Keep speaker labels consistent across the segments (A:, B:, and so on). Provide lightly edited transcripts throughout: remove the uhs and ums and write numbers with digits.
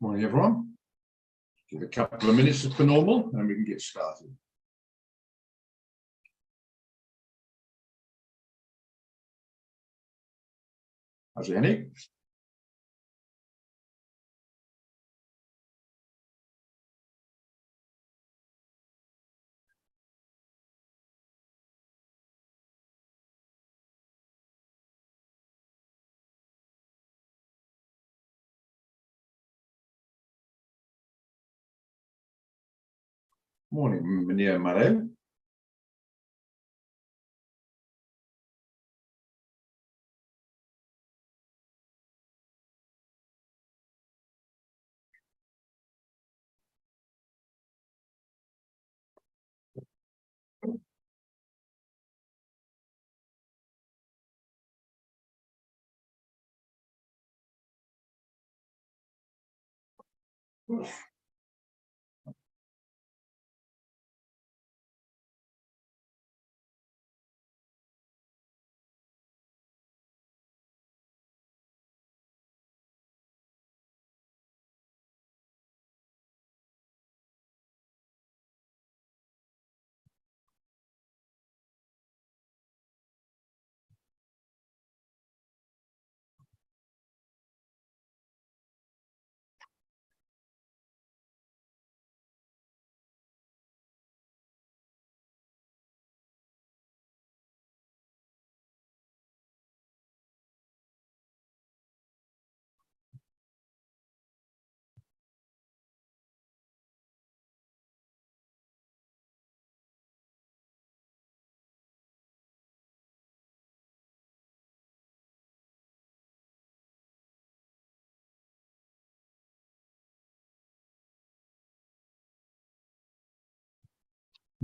A: Morning, everyone. Give a couple of minutes for normal, and we can get started. How's it, Henny? Morning, Meneer Mare.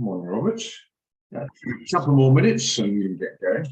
A: Morning, Robert. Yeah, a couple more minutes and we can get going.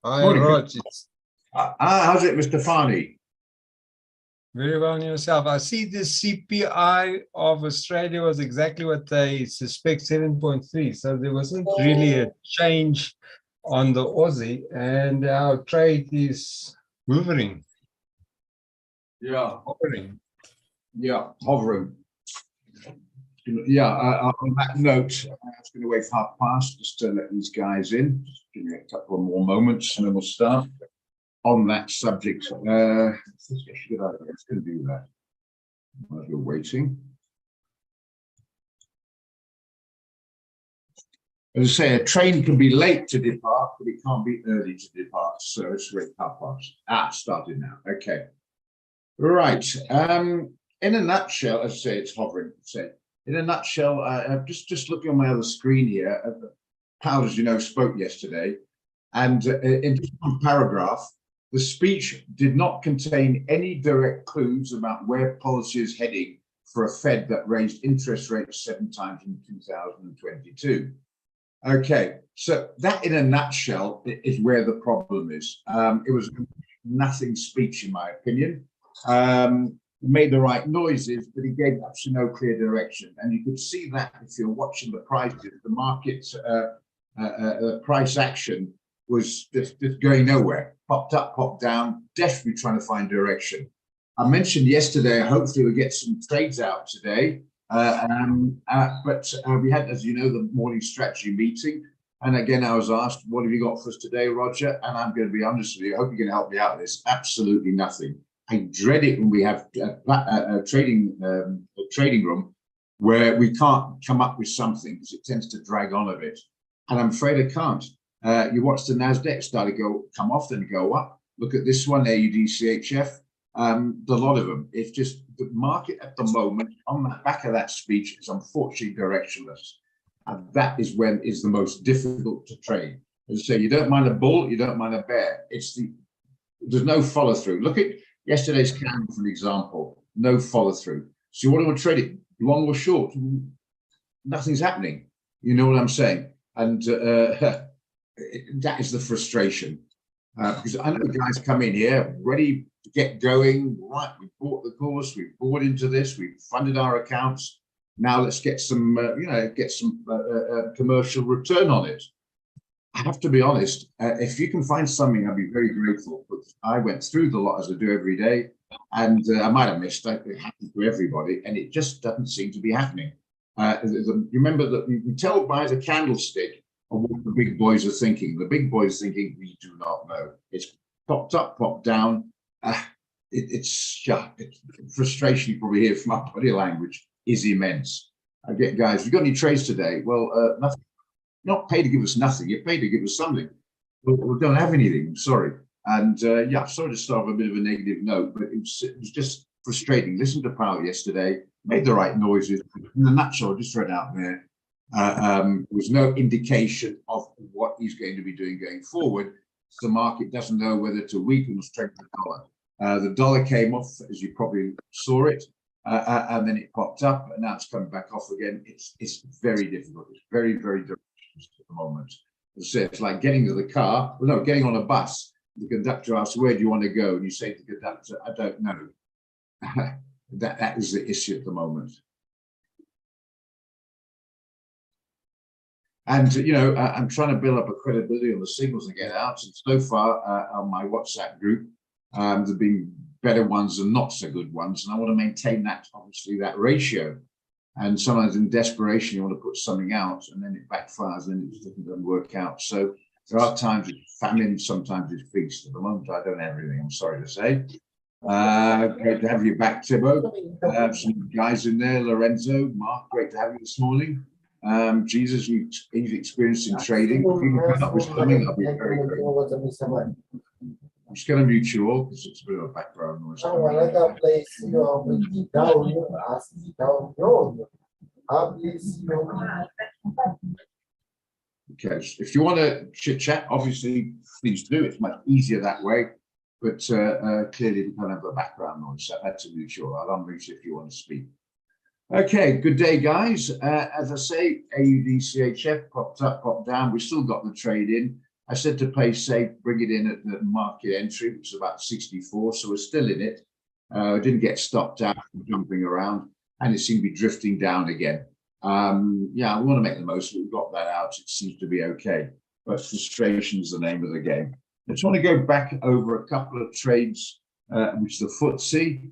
B: Hi,
A: Morning.
B: Rog.
A: How's it, Mr. Farney?
B: Very well on yourself. I see the CPI of Australia was exactly what they suspect, 7.3. So there wasn't really a change on the Aussie, and our trade is moving.
A: Yeah.
B: Hovering.
A: Yeah, hovering. Yeah, on that note, I was going to wait past just to let these guys in. Just give me a couple of more moments and then we'll start on that subject. Let's going to do that while we're waiting. As I say, a train can be late to depart, but it can't be early to depart. So it's wait past. Started now. Okay. Right. In a nutshell, as I say, it's hovering. So in a nutshell, just looking on my other screen here, Powell, as you know, spoke yesterday, and in just one paragraph, the speech did not contain any direct clues about where policy is heading for a Fed that raised interest rates 7 times in 2022. Okay, so that in a nutshell is where the problem is. It was a nothing speech, in my opinion. Made the right noises, but he gave absolutely no clear direction. And you could see that if you're watching the prices, the market's price action was just going nowhere. Popped up, popped down, desperately trying to find direction. I mentioned yesterday, hopefully we'll get some trades out today. But we had, as you know, the morning strategy meeting. And again, I was asked, what have you got for us today, Roger? And I'm going to be honest with you. I hope you can help me out with this. Absolutely nothing. I dread it when we have a trading room where we can't come up with something because it tends to drag on a bit. And I'm afraid I can't. You watch the NASDAQ start to come off, then go up. Look at this one, AUDCHF. The lot of them. It's just the market at the moment on the back of that speech is unfortunately directionless. And that is when it's the most difficult to trade. As I say, you don't mind a bull, you don't mind a bear. There's no follow through. Look at yesterday's candle, for example, no follow through. So you want to trade it long or short? Nothing's happening. You know what I'm saying? And that is the frustration. Because I know guys come in here ready to get going. Right, we bought the course, we bought into this, we funded our accounts. Now let's get some, commercial return on it. I have to be honest. If you can find something, I'd be very grateful. But I went through the lot as I do every day, and I might have missed it. It happens to everybody, and it just doesn't seem to be happening. You remember that you can tell by the candlestick of what the big boys are thinking. The big boys thinking, we do not know. It's popped up, popped down. It's frustration you probably hear from our body language is immense. I get guys, you got any trades today? Well, nothing. You're not paid to give us nothing. You're paid to give us something. We don't have anything. I'm sorry. And yeah, sorry to start with a bit of a negative note, but it was just frustrating. Listened to Powell yesterday, made the right noises. In a nutshell, I just read out there. There was no indication of what he's going to be doing going forward. The market doesn't know whether to weaken or strengthen the dollar. The dollar came off, as you probably saw it, and then it popped up, and now it's coming back off again. It's very difficult. It's very, very difficult at the moment. As I say, it's like getting to the car. Well, no, getting on a bus. The conductor asks, "Where do you want to go?" And you say to the conductor, "I don't know." that is the issue at the moment. And, you know, I'm trying to build up a credibility on the signals and get out. And so far on my WhatsApp group, there've been better ones than not so good ones. And I want to maintain that, obviously, that ratio. And sometimes in desperation, you want to put something out and then it backfires and it just doesn't work out. So there are times it's famine, sometimes it's feast. At the moment, I don't have anything, I'm sorry to say. Great to have you back, Thibaut. Some guys in there, Lorenzo, Mark, great to have you this morning. Jesus, you've experienced in trading. If you can come up with something, I'll be very grateful. I'm just going to mute you all because it's a bit of a background noise. Okay, if you want to chit chat, obviously, please do. It's much easier that way. But clearly, we can't have a background noise. So I've had to mute you all. I'll unmute if you want to speak. Okay, good day, guys. As I say, AUDCHF popped up, popped down. We still got the trade in. I said to play safe, bring it in at the market entry, which is about 64. So we're still in it. Didn't get stopped out from jumping around, and it seemed to be drifting down again. Yeah, we want to make the most of it. We've got that out. It seems to be okay. But frustration is the name of the game. I just want to go back over a couple of trades, which is the FTSE.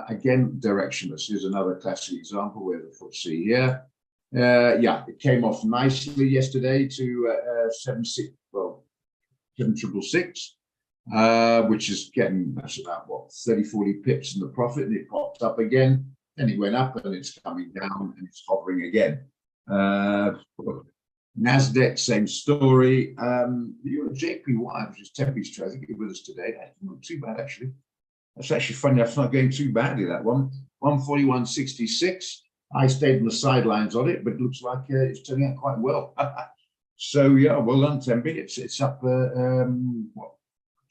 A: Again, directionless. Here's another classic example where the FTSE here. Yeah, it came off nicely yesterday to 7,666, which is getting, that's about what, 30-40 pips in the profit, and it popped up again. Then it went up and it's coming down and it's hovering again. NASDAQ, same story. You're JPY, which is Tempe's trade. I think you're with us today. Not too bad, actually. That's actually funny. That's not going too badly, that one. 141.66. I stayed on the sidelines on it, but it looks like it's turning out quite well. So, yeah, well done, Tempe. It's up, what,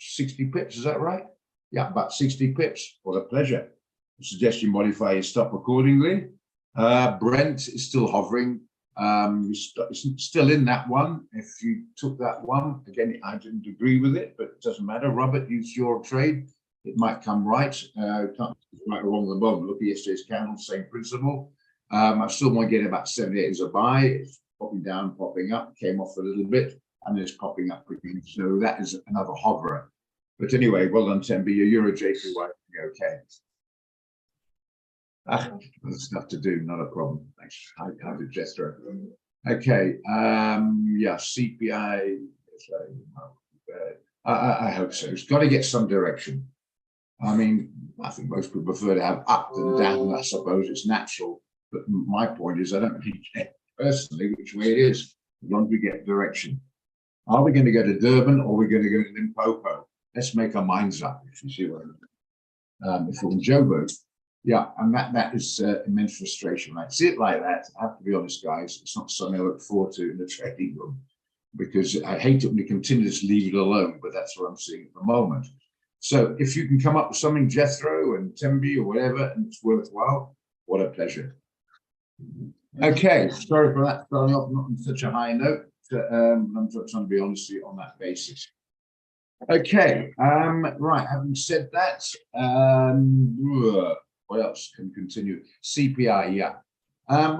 A: 60 pips, is that right? Yeah, about 60 pips. What a pleasure. I suggest you modify your stop accordingly. Brent is still hovering. It's still in that one. If you took that one, again, I didn't agree with it, but it doesn't matter. Robert, use your trade. It might come right. Can't right or wrong at the moment. Look at yesterday's candle, same principle. I still want to get about 78 as a buy. It's popping down, popping up, came off a little bit, and it's popping up again. So that is another hoverer. But anyway, well done, Tempe. Your Euro JPY, okay. There's stuff to do, not a problem. Thanks. How did Jethro? Okay, yeah, CPI. I hope so. It's got to get some direction. I mean, I think most people prefer to have up than down. I suppose it's natural. But my point is, I don't really care personally which way it is, as long as we get direction. Are we going to go to Durban or are we going to go to Limpopo? Let's make our minds up, if you see what I mean. If we're in Joburg, yeah, and that is immense frustration. I see it like that. I have to be honest, guys. It's not something I look forward to in the trading room, because I hate it when we continue to just leave it alone. But that's what I'm seeing at the moment. So if you can come up with something, Jethro and Tembi or whatever, and it's worthwhile, what a pleasure. Okay, sorry for that, starting off not on such a high note. I'm trying to be honest on that basis. Okay, right, having said that, what else can continue? CPI, yeah.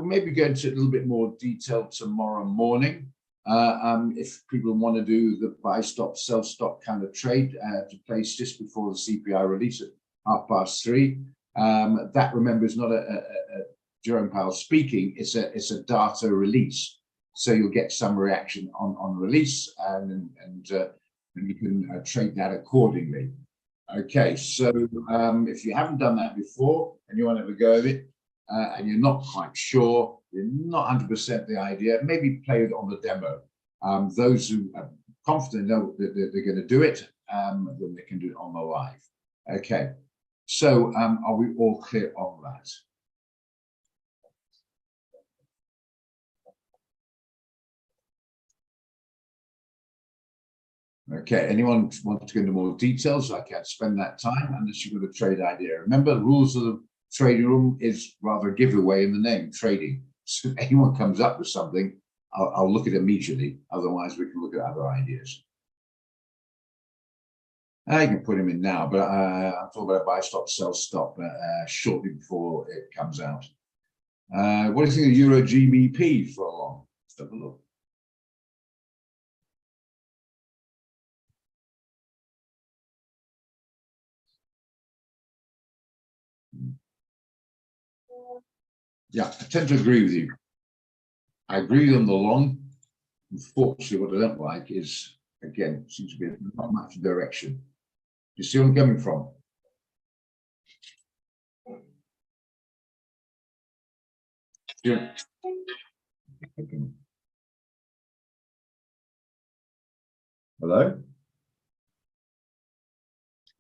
A: Maybe go into a little bit more detail tomorrow morning. If people want to do the buy stop, sell stop kind of trade to place just before the CPI release at 3:30. That, remember, is not a Jerome Powell speaking, it's a data release. So you'll get some reaction on release, and you can trade that accordingly. Okay, so if you haven't done that before and you want to have a go at it, and you're not quite sure, you're not 100% the idea, maybe play it on the demo. Those who are confident know that they're going to do it, then they can do it on the live. Okay, so are we all clear on that? Okay, anyone want to go into more details? I can't spend that time unless you've got a trade idea. Remember, the rules of the trading room is rather a giveaway in the name, trading. So if anyone comes up with something, I'll look at it immediately. Otherwise, we can look at other ideas. I can put him in now, but I'll talk about buy stop, sell stop shortly before it comes out. What do you think of Euro GBP for a long? Let's have a look. Yeah, I tend to agree with you. I agree on the long. Unfortunately, what I don't like is, again, seems to be not much direction. You see where I'm coming from? Yeah. Hello?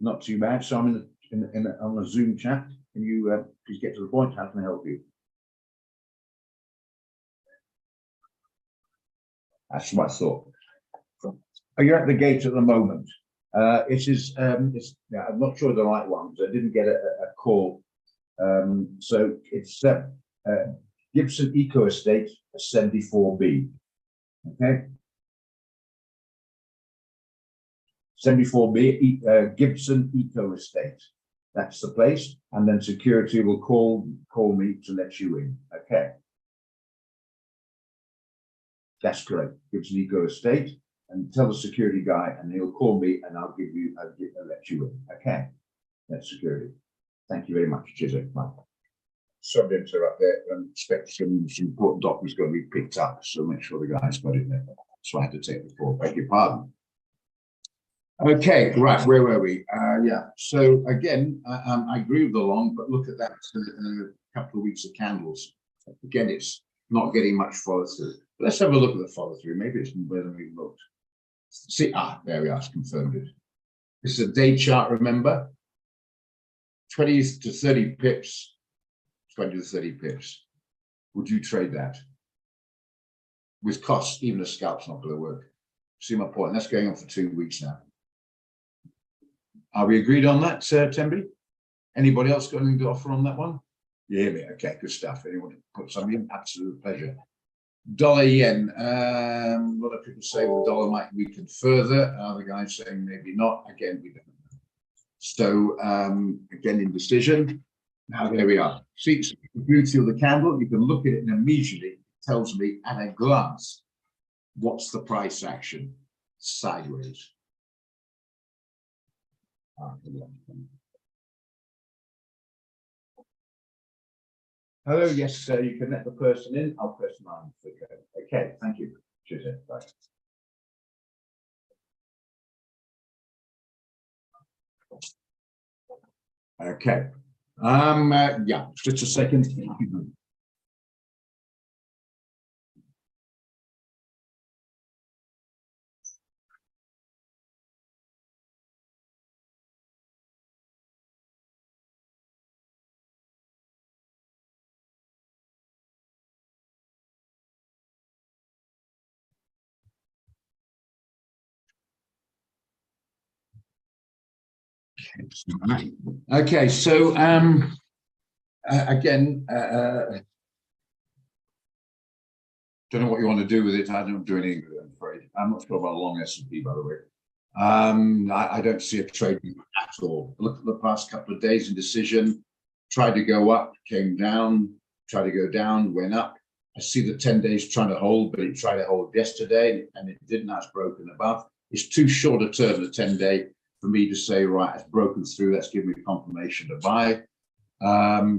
A: Not too bad. So I'm on a Zoom chat. Can you please get to the point? How can I help you? That's what I thought. Oh, you're at the gate at the moment. It is. Yeah, I'm not sure the right one because I didn't get a call. So it's Gibson Eco Estate 74B. Okay. 74B, Gibson Eco Estate. That's the place, and then security will call me to let you in. Okay. That's correct. Gibson Eco Estate, and tell the security guy, and he'll call me, and I'll let you in. Okay. That's security. Thank you very much. Cheers. Bye. Sorry to interrupt there. I expect some important documents going to be picked up, so make sure the guy's got it there. So I had to take the call. Beg your pardon. Okay, right, where were we? Yeah, so again, I agree with the long, but look at that a couple of weeks of candles. Again, it's not getting much follow through. Let's have a look at the follow through. Maybe it's better than we looked. See, there we are, it's confirmed it. This is a day chart, remember? 20 to 30 pips, 20 to 30 pips. Would you trade that? With costs, even a scalp's not going to work. See my point? That's going on for 2 weeks now. Are we agreed on that, Tembi? Anybody else got anything to offer on that one? You hear me? Okay, good stuff. Anyone put something in? Absolute pleasure. Dollar yen. A lot of people say the dollar might weaken further. Other guys saying maybe not. Again, we don't know. So again, indecision. Now there we are. See the beauty of the candle. You can look at it and immediately it tells me at a glance what's the price action. Sideways. Hello, yes, sir. You can let the person in. I'll press 9. Okay. Okay, thank you. Cheers. Bye. Okay. Yeah, just a second. Okay, so again, don't know what you want to do with it. I don't do anything with it, I'm afraid. I'm not sure about a long S&P, by the way. I don't see a trade at all. Look at the past couple of days in decision, tried to go up, came down, tried to go down, went up. I see the 10 days trying to hold, but it tried to hold yesterday and it didn't. That's broken above. It's too short a term, the 10-day, for me to say, right, it's broken through. That's giving me confirmation to buy.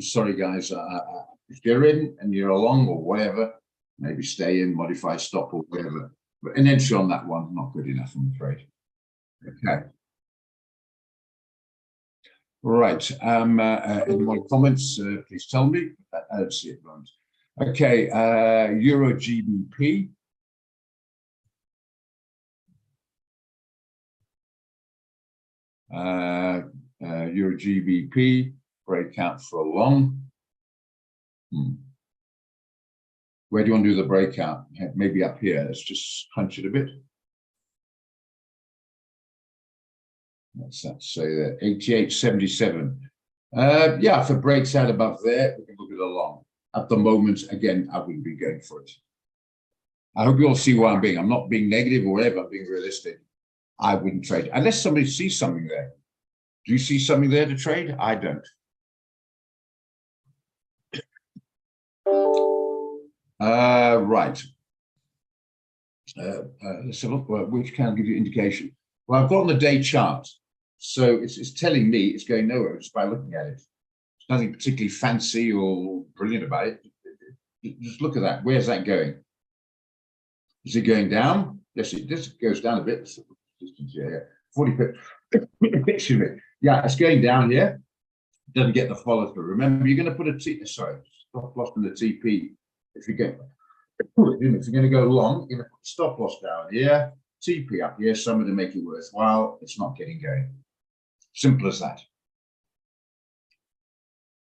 A: Sorry, guys. If you're in and you're along or whatever, maybe stay in, modify stop or whatever. But an entry on that one, not good enough, I'm afraid. Okay. Right. Any more comments? Please tell me. I don't see it, Ron. Okay. Euro GBP. Euro GBP breakout for a long. Where do you want to do the breakout? Maybe up here. Let's just punch it a bit. What's that say there? 88.77. Yeah, if it breaks out above there, we can look at a long. At the moment, again, I wouldn't be going for it. I hope you all see why I'm being. I'm not being negative or whatever. I'm being realistic. I wouldn't trade unless somebody sees something there. Do you see something there to trade? I don't. Right. Let's have a look. Which can give you indication? Well, I've got on the day chart, so it's telling me it's going nowhere just by looking at it. There's nothing particularly fancy or brilliant about it. Just look at that. Where's that going? Is it going down? Yes, it just goes down a bit. Yeah, 40 pips. Excuse me. Yeah, it's going down here. It doesn't get the follow through. Remember, you're going to put a stop loss in the TP. If you get, if you're going to go long, you're going to put stop loss down here, TP up here, somewhere to make it worthwhile. It's not getting going. Simple as that.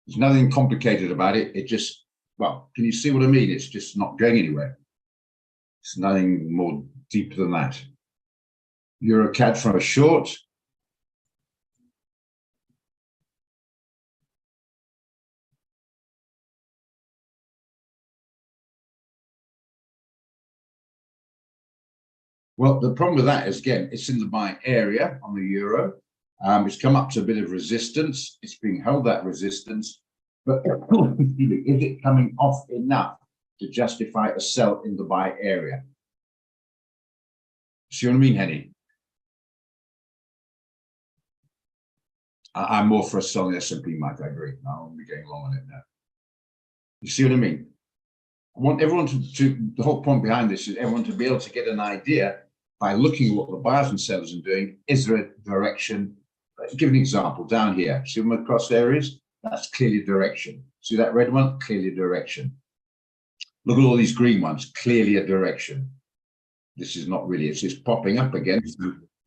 A: There's nothing complicated about it. It just, well, can you see what I mean? It's just not going anywhere. It's nothing more deep than that. EuroCAD from a short. Well, the problem with that is, again, it's in the buy area on the euro. It's come up to a bit of resistance. It's being held that resistance. But is it coming off enough to justify a sell in the buy area? See what I mean, Henny? I'm more for a sell in the S&P, Mike. I agree. I won't be getting long on it now. You see what I mean? I want everyone to the whole point behind this is everyone to be able to get an idea by looking at what the buyers and sellers are doing. Is there a direction? Give an example down here. See my cross areas? That's clearly direction. See that red one? Clearly direction. Look at all these green ones. Clearly a direction. This is not really. It's just popping up again.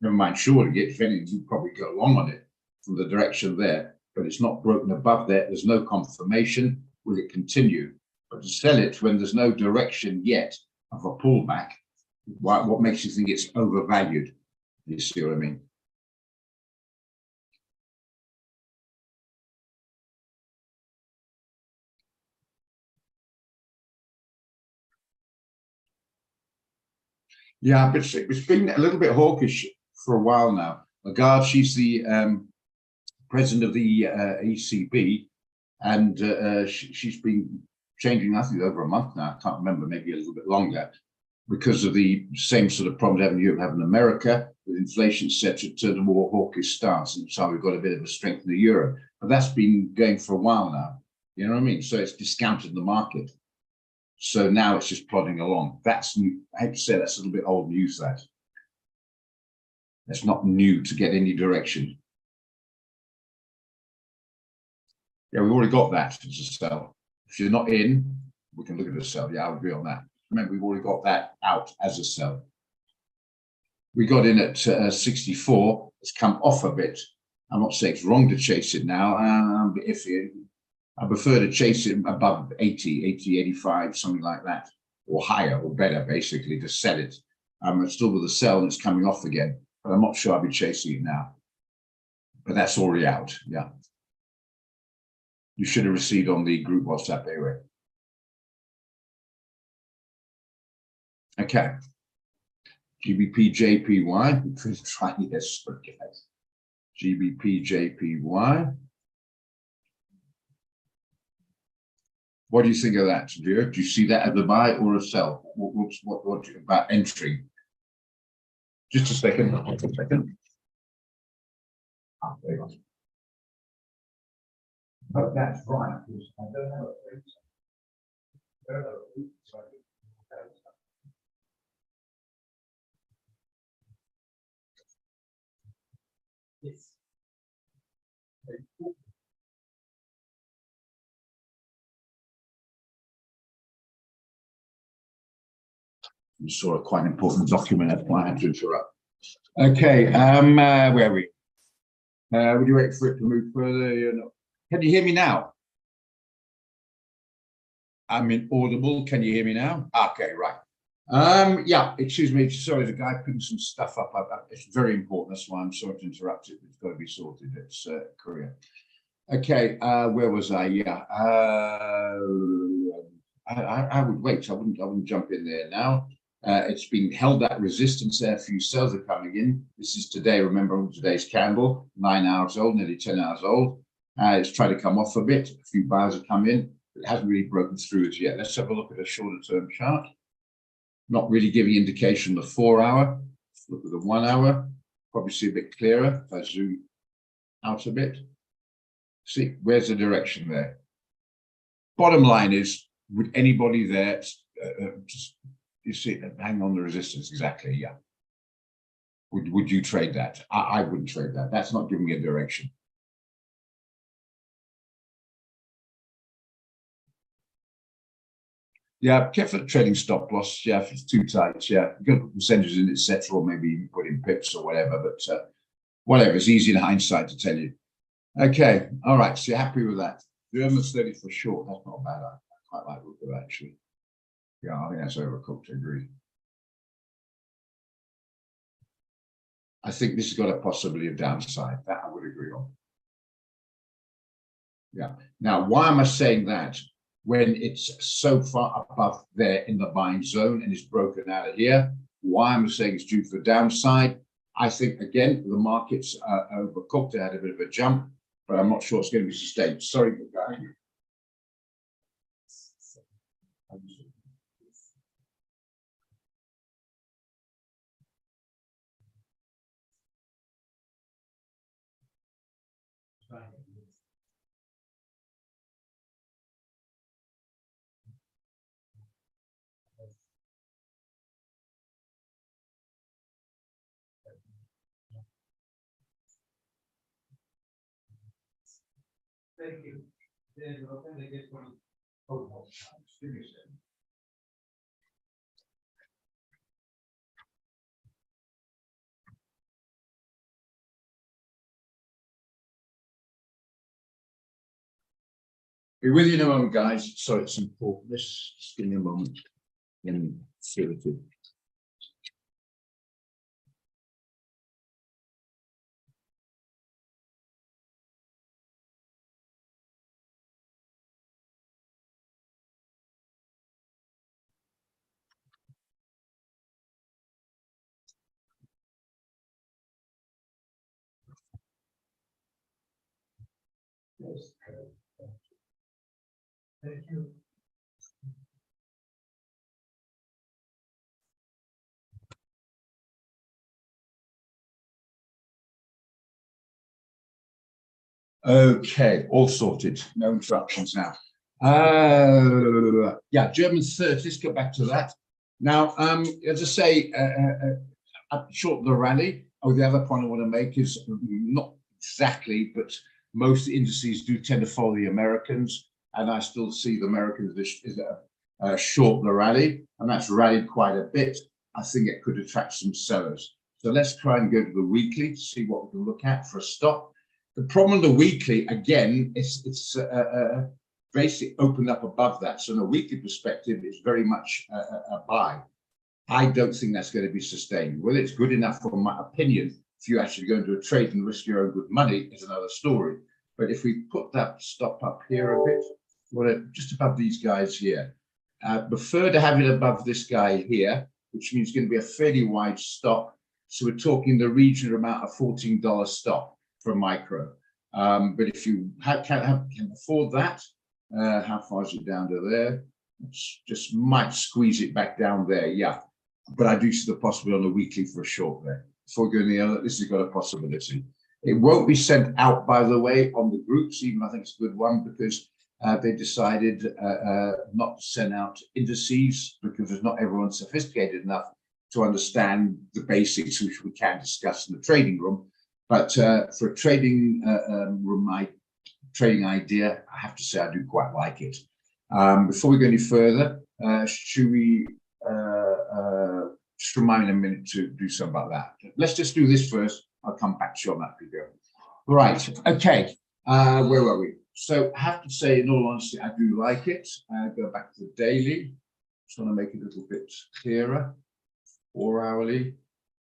A: Never mind shorting it. If anything, you probably go along on it from the direction there, but it's not broken above there. There's no confirmation. Will it continue? But to sell it when there's no direction yet of a pullback, what makes you think it's overvalued? You see what I mean? Yeah, but it's been a little bit hawkish for a while now. Lagarde, she's the president of the ECB, and she's been changing, I think, over a month now. I can't remember, maybe a little bit longer, because of the same sort of problem having Europe, having America, with inflation set to turn a more hawkish stance, and so we've got a bit of a strength in the euro. But that's been going for a while now. You know what I mean? So it's discounted the market. So now it's just plodding along. That's new. I hate to say that's a little bit old news. That's not new to get any direction. Yeah, we've already got that as a sell. If you're not in, we can look at a sell. Yeah, I would agree on that. Remember, we've already got that out as a sell. We got in at 64. It's come off a bit. I'm not saying it's wrong to chase it now. But if I prefer to chase it above 80, 85, something like that, or higher or better, basically, to sell it. It's still with a sell and it's coming off again, but I'm not sure I'll be chasing it now. But that's already out. Yeah. You should have received on the group WhatsApp anyway. Okay. GBP JPY. Please try this. Okay. GBP JPY. What do you think of that, Drew? Do you see that as a buy or a sell? What about entering? Just a second. Oh, there you go. Oh, that's right. I don't have a yes. You saw a quite important document. That's why I had to interrupt. Okay, where are we? Would you wait for it to move further? Can you hear me now? I'm inaudible. Can you hear me now? Okay, right. Yeah, excuse me. Sorry, the guy putting some stuff up. It's very important. That's why I'm sorry to interrupt it. It's got to be sorted. It's Korea. Okay, where was I? Yeah, I would wait. I wouldn't jump in there now. It's been held at resistance there. A few sales are coming in. This is today. Remember today's candle, 9 hours old, nearly 10 hours old. It's trying to come off a bit. A few buyers have come in. It hasn't really broken through as yet. Let's have a look at a shorter term chart. Not really giving indication the 4 hour. Let's look at the 1 hour. Probably see a bit clearer if I zoom out a bit. See, where's the direction there? Bottom line is, would anybody there just, you see, hang on the resistance exactly? Yeah. Would you trade that? I wouldn't trade that. That's not giving me a direction. Yeah, careful trading stop loss. Yeah, if it's too tight. Yeah, you can put percentages in, etc., or maybe you put in pips or whatever. But whatever, it's easy in hindsight to tell you. Okay, all right. So you're happy with that? German's 30 for short. That's not bad. I quite like that actually. Yeah, I think that's overcooked. I agree. I think this has got a possibility of downside. That I would agree on. Yeah. Now, why am I saying that? When it's so far above there in the buying zone and it's broken out of here, why am I saying it's due for the downside? I think, again, the market's overcooked. It had a bit of a jump, but I'm not sure it's going to be sustained. Sorry, guy. Thank you. Be with you in a moment, guys. So it's important. Just give me a moment. And see what it is. Yes. Thank you. Okay, all sorted. No interruptions now. Yeah, German 30s, let's go back to that. Now, as I say, short of the rally, the other point I want to make is not exactly, but most indices do tend to follow the Americans, and I still see the Americans as short the rally, and that's rallied quite a bit. I think it could attract some sellers. So let's try and go to the weekly to see what we can look at for a stop. The problem with the weekly, again, it's basically opened up above that. So in a weekly perspective, it's very much a buy. I don't think that's going to be sustained. Whether it's good enough, for my opinion, if you actually go into a trade and risk your own good money, is another story. But if we put that stop up here a bit, well, just above these guys here, prefer to have it above this guy here, which means it's going to be a fairly wide stop. So we're talking the region amount of $14 stop for micro. But if you can afford that, how far is it down to there? Just might squeeze it back down there, yeah. But I do see the possibility on the weekly for a short there. Before we go any other, this has got a possibility. It won't be sent out, by the way, on the groups, even I think it's a good one, because they decided not to send out indices because there's not everyone sophisticated enough to understand the basics, which we can discuss in the trading room. But for a trading room, my trading idea, I have to say I do quite like it. Before we go any further, should we just remind me a minute to do something about that? Let's just do this first. I'll come back to you on that video. Right, okay, where were we? So I have to say, in all honesty, I do like it. Go back to the daily. Just want to make it a little bit clearer. 4 hourly.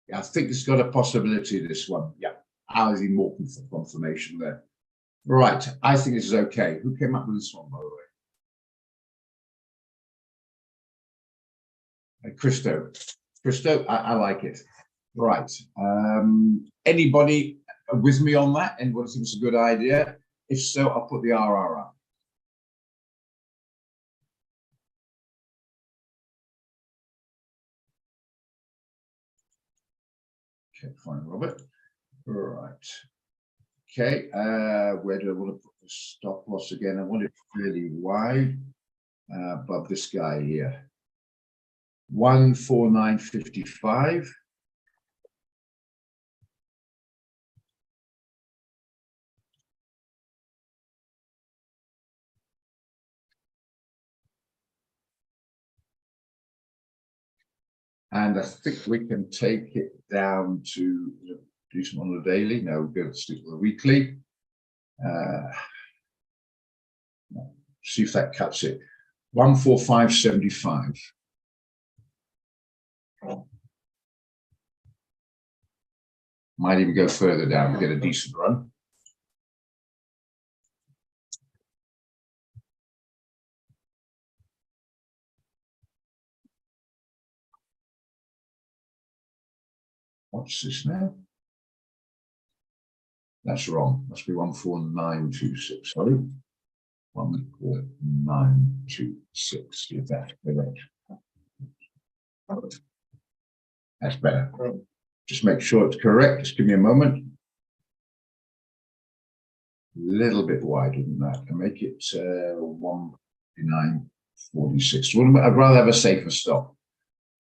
A: Yeah, I think it's got a possibility, this one. Yeah, hourly more confirmation there. Right, I think this is okay. Who came up with this one, by the way? Christo. Christo, I like it. Right. Anybody with me on that? Anybody think it's a good idea? If so, I'll put the RR up. Okay, fine, Robert. Right. Okay, where do I want to put the stop loss again? I want it fairly wide above this guy here. 149.55. And I think we can take it down to do some on the daily. No, we'll go to stick with the weekly. See if that cuts it. 145.75. Might even go further down to get a decent run. What's this now? That's wrong. Must be 14926. Sorry. 14926. Is that correct? That's better. Just make sure it's correct. Just give me a moment. A little bit wider than that. And make it 149.46. I'd rather have a safer stop.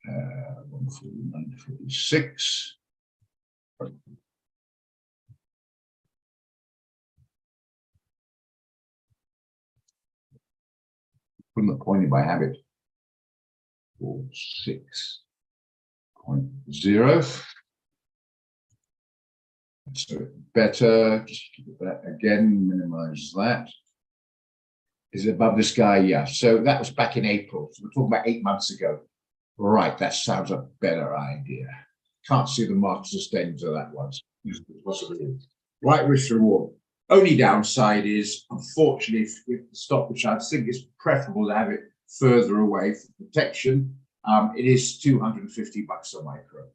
A: 149.46. Putting the pointing by habit. 46.0. So better, just keep that again, minimize that. Is it above this guy? Yeah. So that was back in April. So we're talking about 8 months ago. Right, that sounds a better idea. Can't see the market sustaining to that one. Right, risk reward. Only downside is, unfortunately, with the stop, which I think is preferable to have it further away for protection, it is $250 a micro.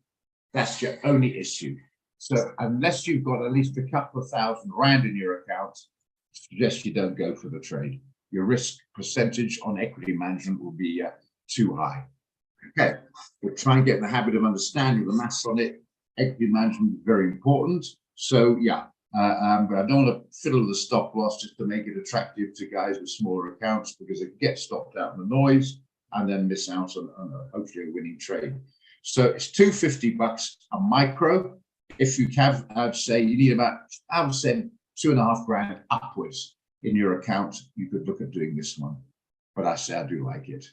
A: That's your only issue. So unless you've got at least a couple of $1,000 in your account, I suggest you don't go for the trade. Your risk percentage on equity management will be too high. Okay, we'll try and get in the habit of understanding the maths on it. Equity management is very important. So yeah, But I don't want to fiddle the stop loss just to make it attractive to guys with smaller accounts, because they get stopped out in the noise and then miss out on hopefully a winning trade. So it's $250 a micro. If you have, I'd say you need about, I would say 2.5 grand upwards in your account. You could look at doing this one, but I say I do like it.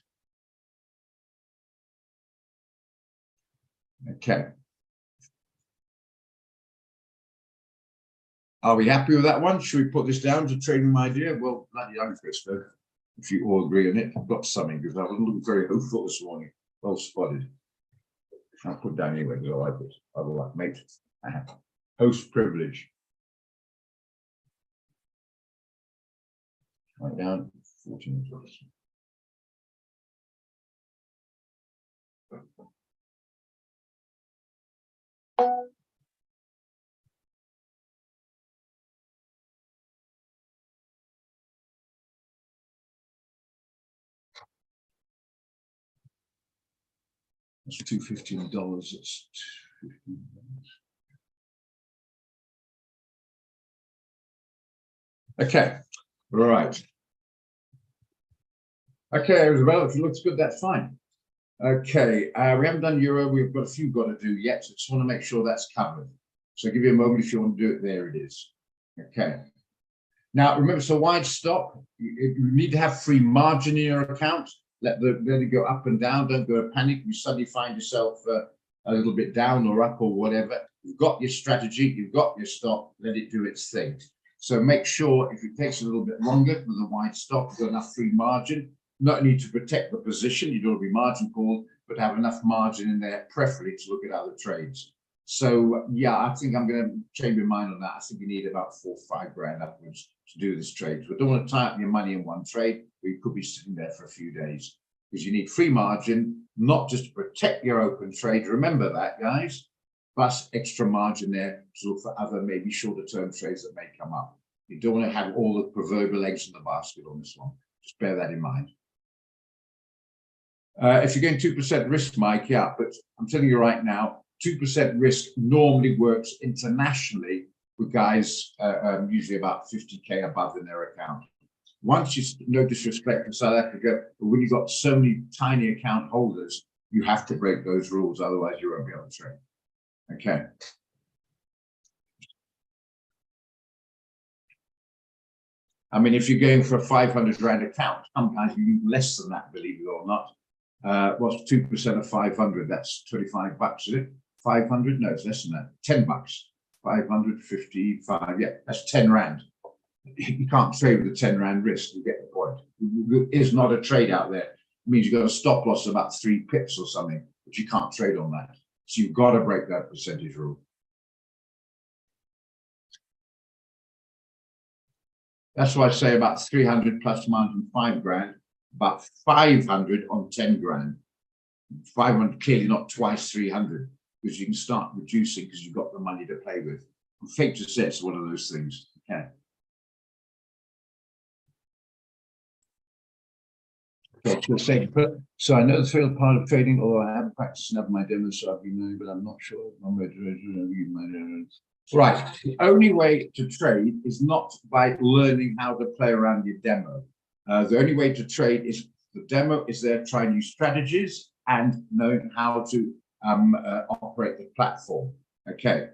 A: Okay. Are we happy with that one? Should we put this down to trading my idea? Well, bloody young Christo, if you all agree on it, I've got something, because I was looking very hopeful this morning. Well spotted. I'll put down anyway, because I like it. I will like mate. Host privilege. Right down, 14 dollars. That's $215. It's $15. Okay, right. Okay, Isabel, if it looks good, that's fine. Okay, we haven't done euro. We've got a few got to do yet. So just want to make sure that's covered. So I'll give you a moment if you want to do it. There it is. Okay. Now remember, so wide stop. You need to have free margin in your account. Let it go up and down. Don't go panic. You suddenly find yourself a little bit down or up or whatever. You've got your strategy. You've got your stop. Let it do its thing. So make sure if it takes a little bit longer with a wide stop, you've got enough free margin. Not only to protect the position, you don't want to be margin called, but have enough margin in there, preferably to look at other trades. So yeah, I think I'm going to change my mind on that. I think you need about 4 or 5 grand upwards to do this trade. But don't want to tie up your money in one trade, but you could be sitting there for a few days, because you need free margin, not just to protect your open trade. Remember that, guys, plus extra margin there to look for other maybe shorter term trades that may come up. You don't want to have all the proverbial eggs in the basket on this one. Just bear that in mind. If you're getting 2% risk, Mike, yeah, but I'm telling you right now, 2% risk normally works internationally with guys usually about 50K above in their account. Once you, no disrespect to South Africa, but when you've got so many tiny account holders, you have to break those rules, otherwise you won't be able to trade. Okay. I mean, if you're going for a 500 rand account, sometimes you need less than that, believe it or not. What's 2% of 500? That's 25 bucks, is it? 500? No, it's less than that. 10 bucks. 555. Yeah, that's 10 rand. You can't trade with a 10 rand risk. You get the point. It's not a trade out there. It means you've got a stop loss of about 3 pips or something, but you can't trade on that. So you've got to break that percentage rule. That's why I say about 300 plus minus 5 grand, about 500 on 10 grand. 500 clearly not twice 300, because you can start reducing because you've got the money to play with. Fake to say it's one of those things. Okay. So I know the thrill part of trading, although I haven't practiced enough of my demos, so I've been knowing, but I'm not sure. Right. The only way to trade is not by learning how to play around your demo. The only way to trade is the demo is there trying new strategies and knowing how to operate the platform. Okay.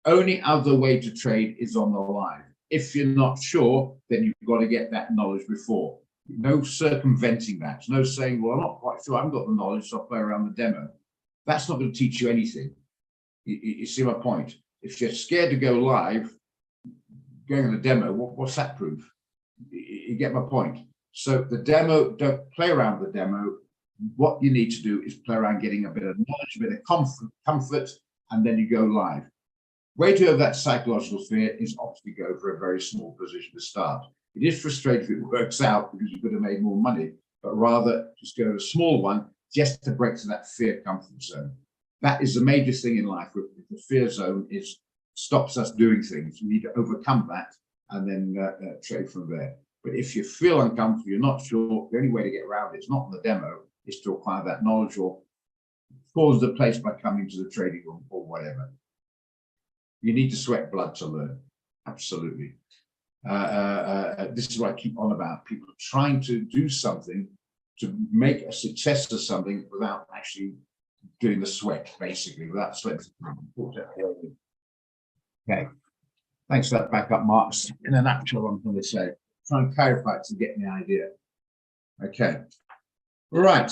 A: Only other way to trade is on the live. If you're not sure, then you've got to get that knowledge before. No circumventing that. No saying, well, I'm not quite sure. I haven't got the knowledge, so I'll play around the demo. That's not going to teach you anything. You see my point? If you're scared to go live, going on the demo, what's that prove? You get my point. So the demo, don't play around the demo. What you need to do is play around getting a bit of knowledge, a bit of comfort, and then you go live. Way to have that psychological fear is obviously go for a very small position to start. It is frustrating if it works out because you could have made more money, but rather just go to a small one just to break to that fear comfort zone. That is the major thing in life. The fear zone stops us doing things. We need to overcome that and then trade from there. But if you feel uncomfortable, you're not sure, the only way to get around it is not in the demo, is to acquire that knowledge or pause the place by coming to the trading room or whatever. You need to sweat blood to learn. absolutely. This is what I keep on about, people trying to do something to make a success of something without actually doing the sweat, basically, without sweat. Okay, thanks for that backup, Mark. In a nutshell, I'm going to say, try and clarify to get the idea. Okay, right.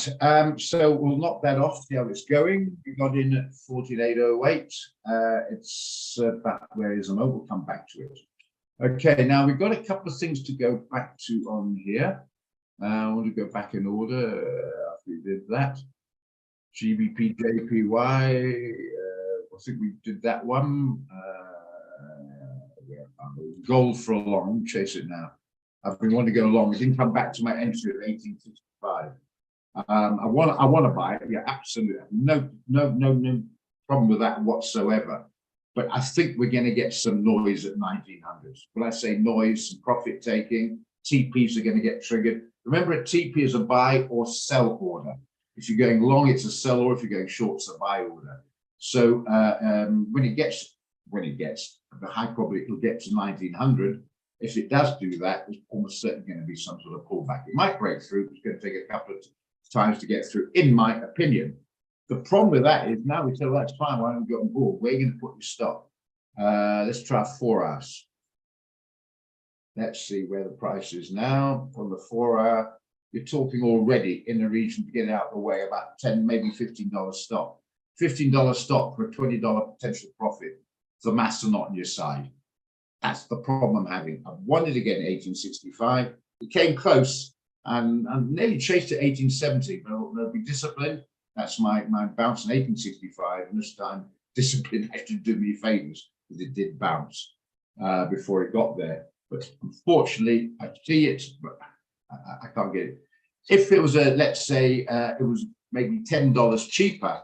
A: So we'll knock that off, see how it's going. We got in at 48.08. It's about where is the mobile? We'll come back to it. Okay, now we've got a couple of things to go back to on here. I want to go back in order after we did that. GBP, JPY, I think we did that one. Gold for a long, chase it now. I've been wanting to go long. It didn't come back to my entry at 1865. I want to buy it. Yeah, absolutely. No problem with that whatsoever. But I think we're going to get some noise at 1900s. When I say noise, some profit taking, TPs are going to get triggered. Remember, a TP is a buy or sell order. If you're going long, it's a sell order. If you're going short, it's a buy order. So when it gets the high probability it'll get to 1900. If it does do that, it's almost certainly going to be some sort of pullback. It might break through. It's going to take a couple of times to get through, in my opinion. The problem with that is now we say, well, that's fine. Why don't we get on board? Where are you going to put your stop? Let's try 4 hours. Let's see where the price is now on the 4 hour. You're talking already in the region to get out of the way about 10, maybe $15 stop. $15 stop for a $20 potential profit. The maths are not on your side. That's the problem I'm having. I wanted to get in 1865. It came close and nearly chased it 1870, but I'll be disciplined. That's my bounce in 1865. And this time, discipline actually did me favors because it did bounce before it got there. But unfortunately, I see it, but I can't get it. If it was let's say it was maybe $10 cheaper,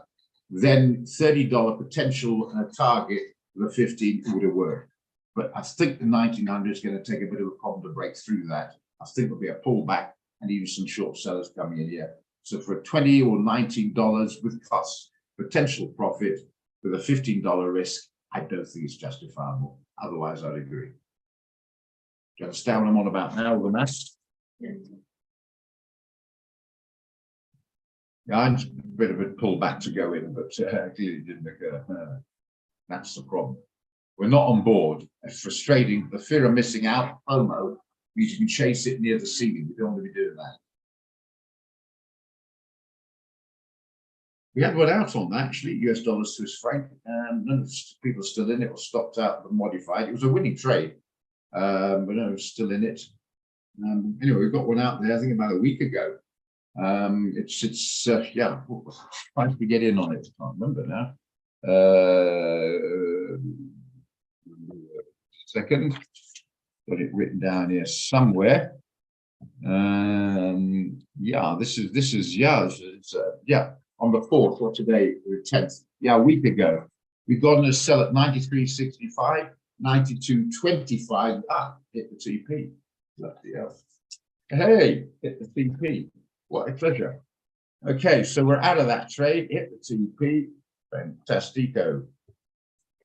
A: then $30 potential target with a 15 would have worked. But I think the 1900 is going to take a bit of a problem to break through that. I think there'll be a pullback and even some short sellers coming in here. So for $20 or $19 with costs, potential profit with a $15 risk, I don't think it's justifiable. Otherwise, I'd agree. Do you understand what I'm on about now with the maths? Yeah, I'm a bit of a pullback to go in, but clearly didn't occur. That's the problem. We're not on board. It's frustrating. The fear of missing out, FOMO, means you can chase it near the ceiling. We don't want to be doing that. We had one out on that, actually, US dollar Swiss franc, and none of the people are still in it or stopped out but modified. It was a winning trade, but no, it's still in it. Anyway, we've got one out there, I think about a week ago. Yeah, trying to get in on it. I can't remember now. Second, got it written down here somewhere. Yeah, this is yeah, yeah. On the 4th, or today, the 10th, yeah, a week ago, we got on a sell at 93.65, 92.25. Hit the TP. Bloody hell. Hey, hit the TP. What a pleasure. Okay, so we're out of that trade. Hit the TP. Fantastico.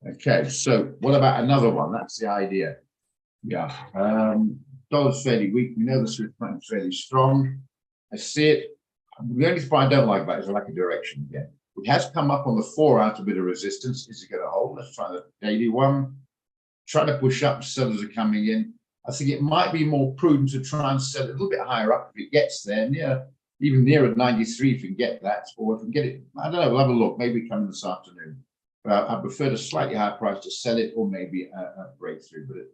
A: Okay, so what about another one? That's the idea. Yeah. Dollar's fairly weak. We know the Swiss franc's fairly strong. I see it. The only thing I don't like about it is a lack of direction again. It has come up on the 4 hour, a bit of resistance. Is it going to hold? Let's try the daily one. Try to push up. Sellers are coming in. I think it might be more prudent to try and sell it a little bit higher up if it gets there, even nearer 93 if we can get that, or if we can get it. I don't know. We'll have a look. Maybe come this afternoon. I prefer a slightly higher price to sell it, or maybe a breakthrough. But it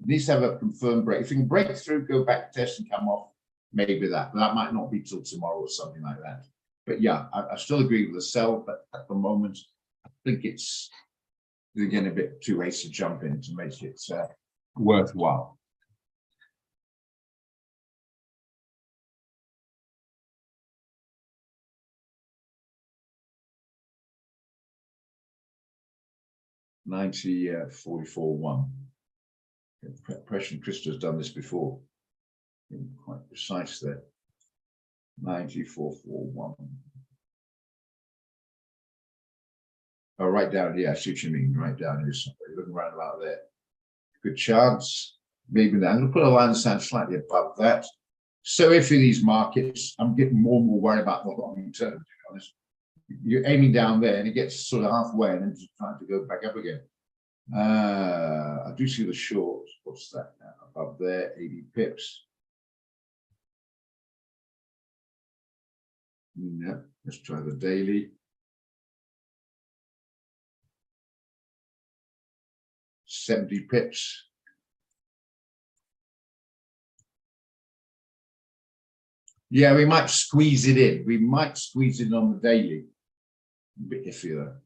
A: needs to have a confirmed break. If you can break through, go back, test, and come off. Maybe that, but that might not be till tomorrow or something like that. But yeah, I still agree with the sell, but at the moment, I think it's again a bit too late to jump in to make it worthwhile. $90.44.1. Impression Krista's done this before. Quite precise there. 94.41. Oh, right down here. I see what you mean. Right down here. Somewhere. You're looking right about there. good chance. Maybe I'm going to put a line sand slightly above that. So if in these markets, I'm getting more and more worried about the long term, to be honest. You're aiming down there and it gets sort of halfway and then just trying to go back up again. I do see the short. What's that now? Above there, 80 pips. No, let's try the daily. 70 pips. Yeah, we might squeeze it in. We might squeeze it on the daily. A bit iffier.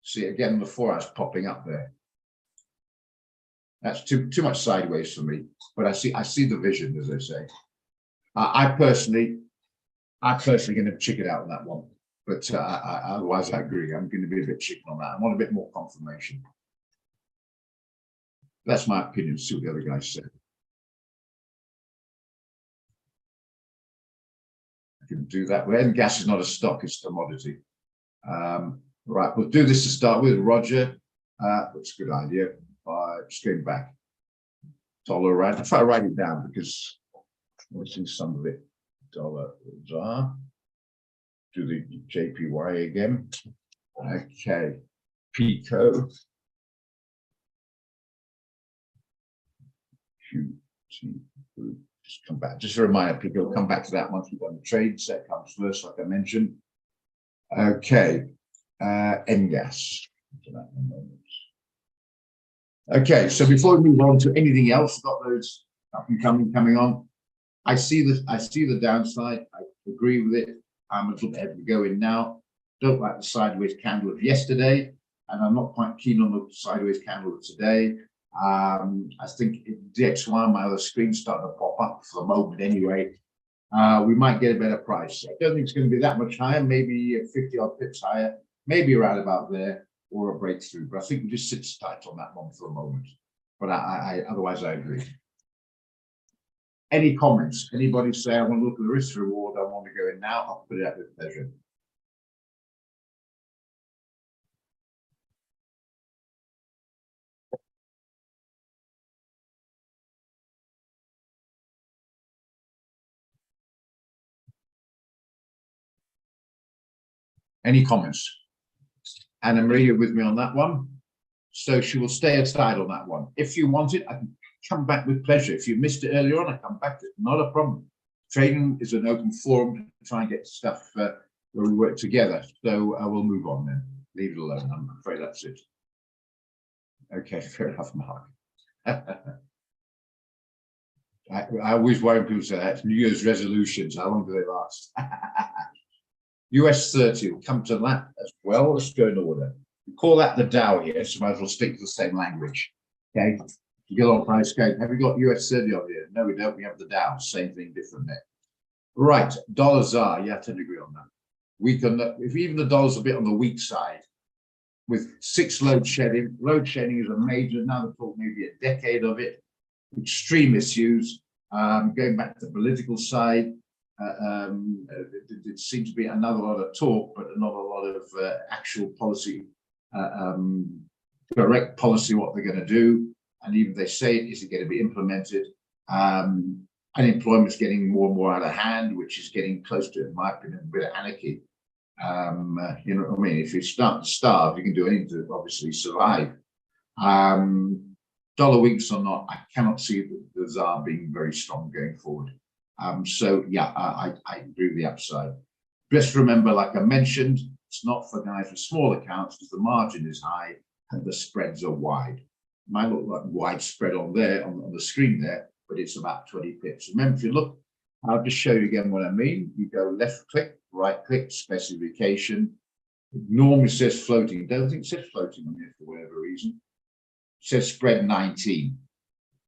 A: See again, the 4 hours popping up there. That's too much sideways for me. But I see the vision, as I say. I personally going to chicken out on that one. But otherwise, I agree. I'm going to be a bit chicken on that. I want a bit more confirmation. That's my opinion. See what the other guys said. I can do that. Well, gas is not a stock; it's a commodity. Right, we'll do this to start with. Roger, that's a good idea. Just going back. Dollar rand. If I write it down because we'll see some of it. Dollar ZAR. Do the JPY again. Okay. Pico. QT group. Just come back. Just a reminder, people will come back to that once we've done the trade. Set comes first, like I mentioned. Okay. NGAS. Okay, so before we move on to anything else, got those up and coming on. I see the downside. I agree with it. I'm a little bit ahead to go in now. Don't like the sideways candle of yesterday, and I'm not quite keen on the sideways candle of today. I think DXY, my other screen's starting to pop up for the moment anyway. We might get a better price. I don't think it's going to be that much higher, maybe 50 odd pips higher, maybe around about there, or a breakthrough. But I think we just sit tight on that one for a moment. But otherwise, I agree. Any comments? Anybody say, I want to look at the risk reward, I want to go in now? I'll put it out with pleasure. Any comments? Anna Marie, you're with me on that one. So she will stay aside on that one. If you want it, I can come back with pleasure. If you missed it earlier on, I come back to it. Not a problem. Trading is an open forum to try and get stuff where we work together. So I will move on then. Leave it alone. I'm afraid that's it. Okay, fair enough, Mark. I always worry when people say that. New Year's resolutions. How long do they last? US 30, we'll come to that as well. Let's go in order. We call that the Dow here, so might as well stick to the same language. Okay, you get on price code. Have we got US 30 on here? No, we don't. We have the Dow. Same thing, different net. Right, dollars are, yeah, I tend to agree on that. Weak on the, if even the dollar's a bit on the weak side, with 6 load shedding. Load shedding is a major, now they're talking maybe a decade of it. Extreme issues. Going back to the political side, it seems to be another lot of talk, but not a lot of actual policy, direct policy, what they're going to do. And even if they say it, is it going to be implemented? Unemployment's getting more and more out of hand, which is getting close to, in my opinion, a bit of anarchy. You know what I mean? If you start to starve, you can do anything to obviously survive. Dollar weeks or not, I cannot see the ZAR being very strong going forward. So yeah, I agree with the upside. Just remember, like I mentioned, it's not for guys with small accounts because the margin is high and the spreads are wide. It might look like widespread on there on the screen there, but it's about 20 pips. Remember, if you look, I'll just show you again what I mean. You go left click, right click, specification. It normally says floating. Don't think it says floating on here for whatever reason. It says spread 19.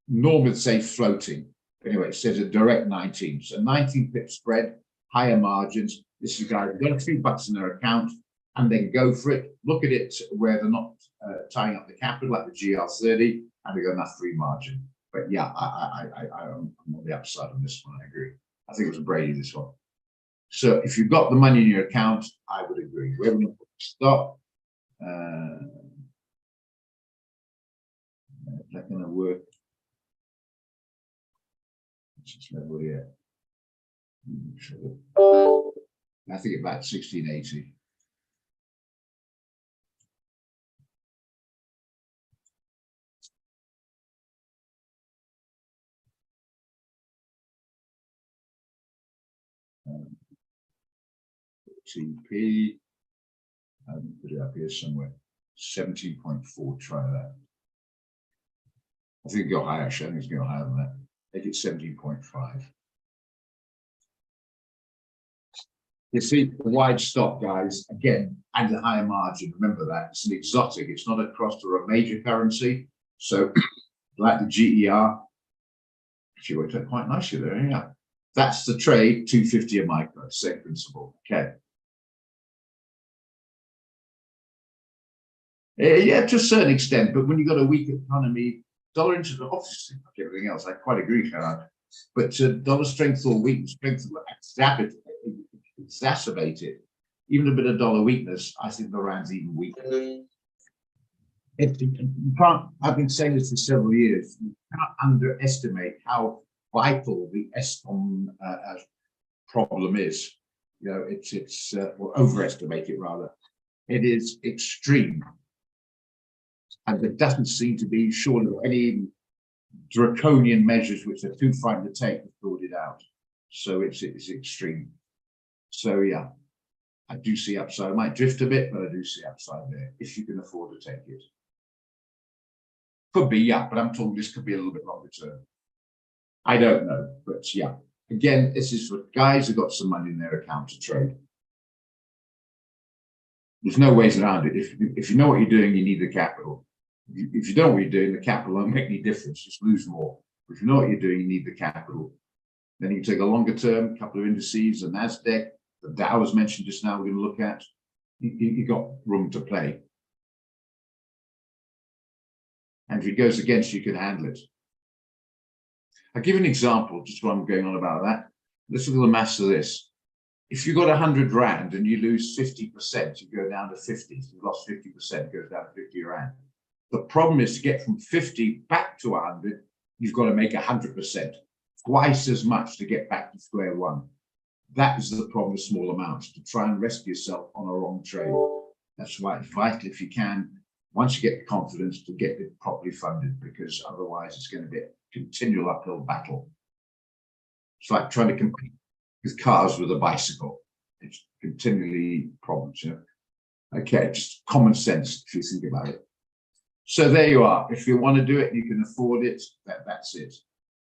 A: Normally it say floating. Anyway, it says a direct 19. So 19 pip spread, higher margins. This is guys who've got a few bucks in their account and then go for it. Look at it where they're not tying up the capital like the GL30 and they've got enough free margin. But yeah, I'm on the upside on this one. I agree. I think it was Brady, this one. So if you've got the money in your account, I would agree. We're going to stop. that going to work? This level here. I think about 1680. TP, put it up here somewhere. 17.4. Try that. I think go higher. Actually, I think it's going higher than that. Make it 17.5. You see the wide stop, guys, again, and the higher margin. Remember that it's an exotic. It's not a cross to a major currency. So, like the GER, actually worked out quite nicely there. Yeah, that's the trade. 250 a micro. Same principle. Okay. Yeah, to a certain extent, but when you've got a weak economy, dollar interest, obviously, like everything else, I quite agree, Gerard. But dollar strength or weakness, strength will exacerbate it. Even a bit of dollar weakness, I think the rand's even weaker. You can't, I've been saying this for several years, you cannot underestimate how vital the Eskom problem is. You know, or overestimate it rather. It is extreme. And there doesn't seem to be, short of any draconian measures which are too frightened to take, to sort it out. So it's extreme. So yeah, I do see upside. I might drift a bit, but I do see upside there if you can afford to take it. Could be, yeah, but I'm talking this could be a little bit longer term. I don't know, but yeah. Again, this is for guys who've got some money in their account to trade. There's no ways around it. If you know what you're doing, you need the capital. If you don't know what you're doing, the capital won't make any difference, just lose more. If you know what you're doing, you need the capital. Then you take a longer term, couple of indices, the NASDAQ, the Dow was mentioned just now, we're going to look at. You got room to play. And if it goes against you, you can handle it. I'll give you an example, just while I'm going on about that. Let's look at the maths of this. If you've got 100 Rand and you lose 50%, you go down to 50. If you've lost 50%, it goes down to 50 Rand. The problem is to get from 50 back to 100, you've got to make 100%, twice as much to get back to square one. That is the problem with small amounts, to try and rescue yourself on a wrong trade. That's why it's vital, if you can, once you get the confidence, to get it properly funded, because otherwise it's going to be a continual uphill battle. It's like trying to compete with cars with a bicycle. It's continually problems, you know. Okay, just common sense if you think about it. So there you are. If you want to do it, you can afford it. That's it.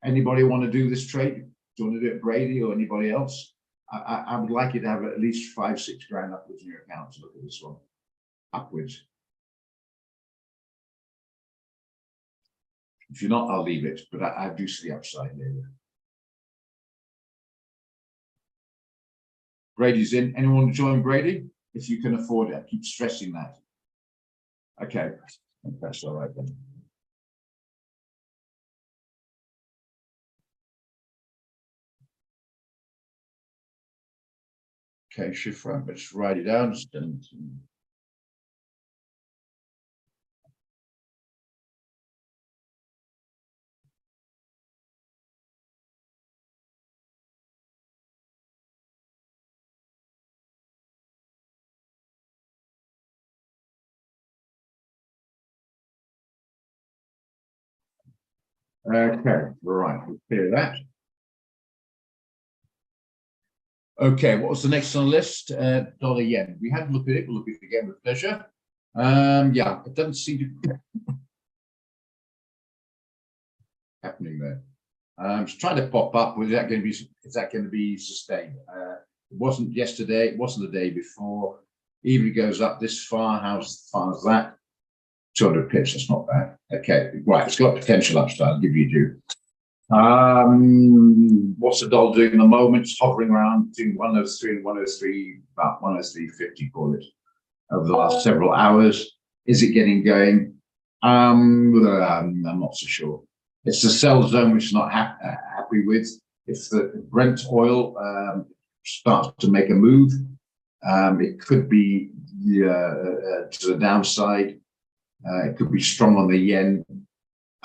A: Anybody want to do this trade? Do you want to do it, Brady, or anybody else? I would like you to have at least 5-6 grand upwards in your account to look at this one. Upwards. If you're not, I'll leave it. But I do see the upside there. Brady's in. Anyone want to join Brady? If you can afford it. I keep stressing that. Okay. That's all right then. Okay, shift right, let's write it down. Okay, right, we'll clear that. Okay, what was the next on the list? Dollar yen. We had a look at it. We'll look at it again with pleasure. Yeah, it doesn't seem to be happening there. It's trying to pop up. Is that going to be sustained? It wasn't yesterday. It wasn't the day before. Even if it goes up this far, how's far as that? 200 pips. That's not bad. Okay, right. It's got potential upside. I'll give you due. What's the dollar doing at the moment? It's hovering around between 103 and 103, about 103.50, call it, over the last several hours. Is it getting going? I'm not so sure. It's the sell zone which is not happy with. If the Brent oil starts to make a move, it could be to the downside. It could be strong on the yen.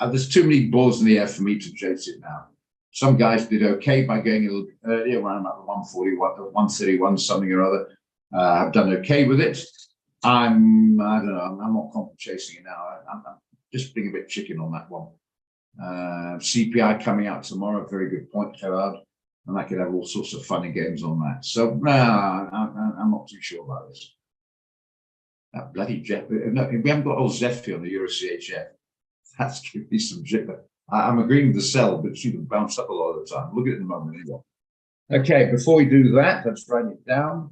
A: there's too many balls in the air for me to chase it now. Some guys did okay by going a little bit earlier, around about 140, 131, something or other. I've done okay with it. I don't know, I'm not chasing it now. I'm just being a bit chicken on that one. CPI coming out tomorrow, very good point, Gerard. And I could have all sorts of fun and games on that. So, I'm not too sure about this. That bloody Jeff. No, we haven't got old Zephy on the Euro CHF. That's giving me some jibber. I'm agreeing with the sell, but she can bounce up a lot of the time. Look at it in a moment anyway. Okay, before we do that, let's write it down.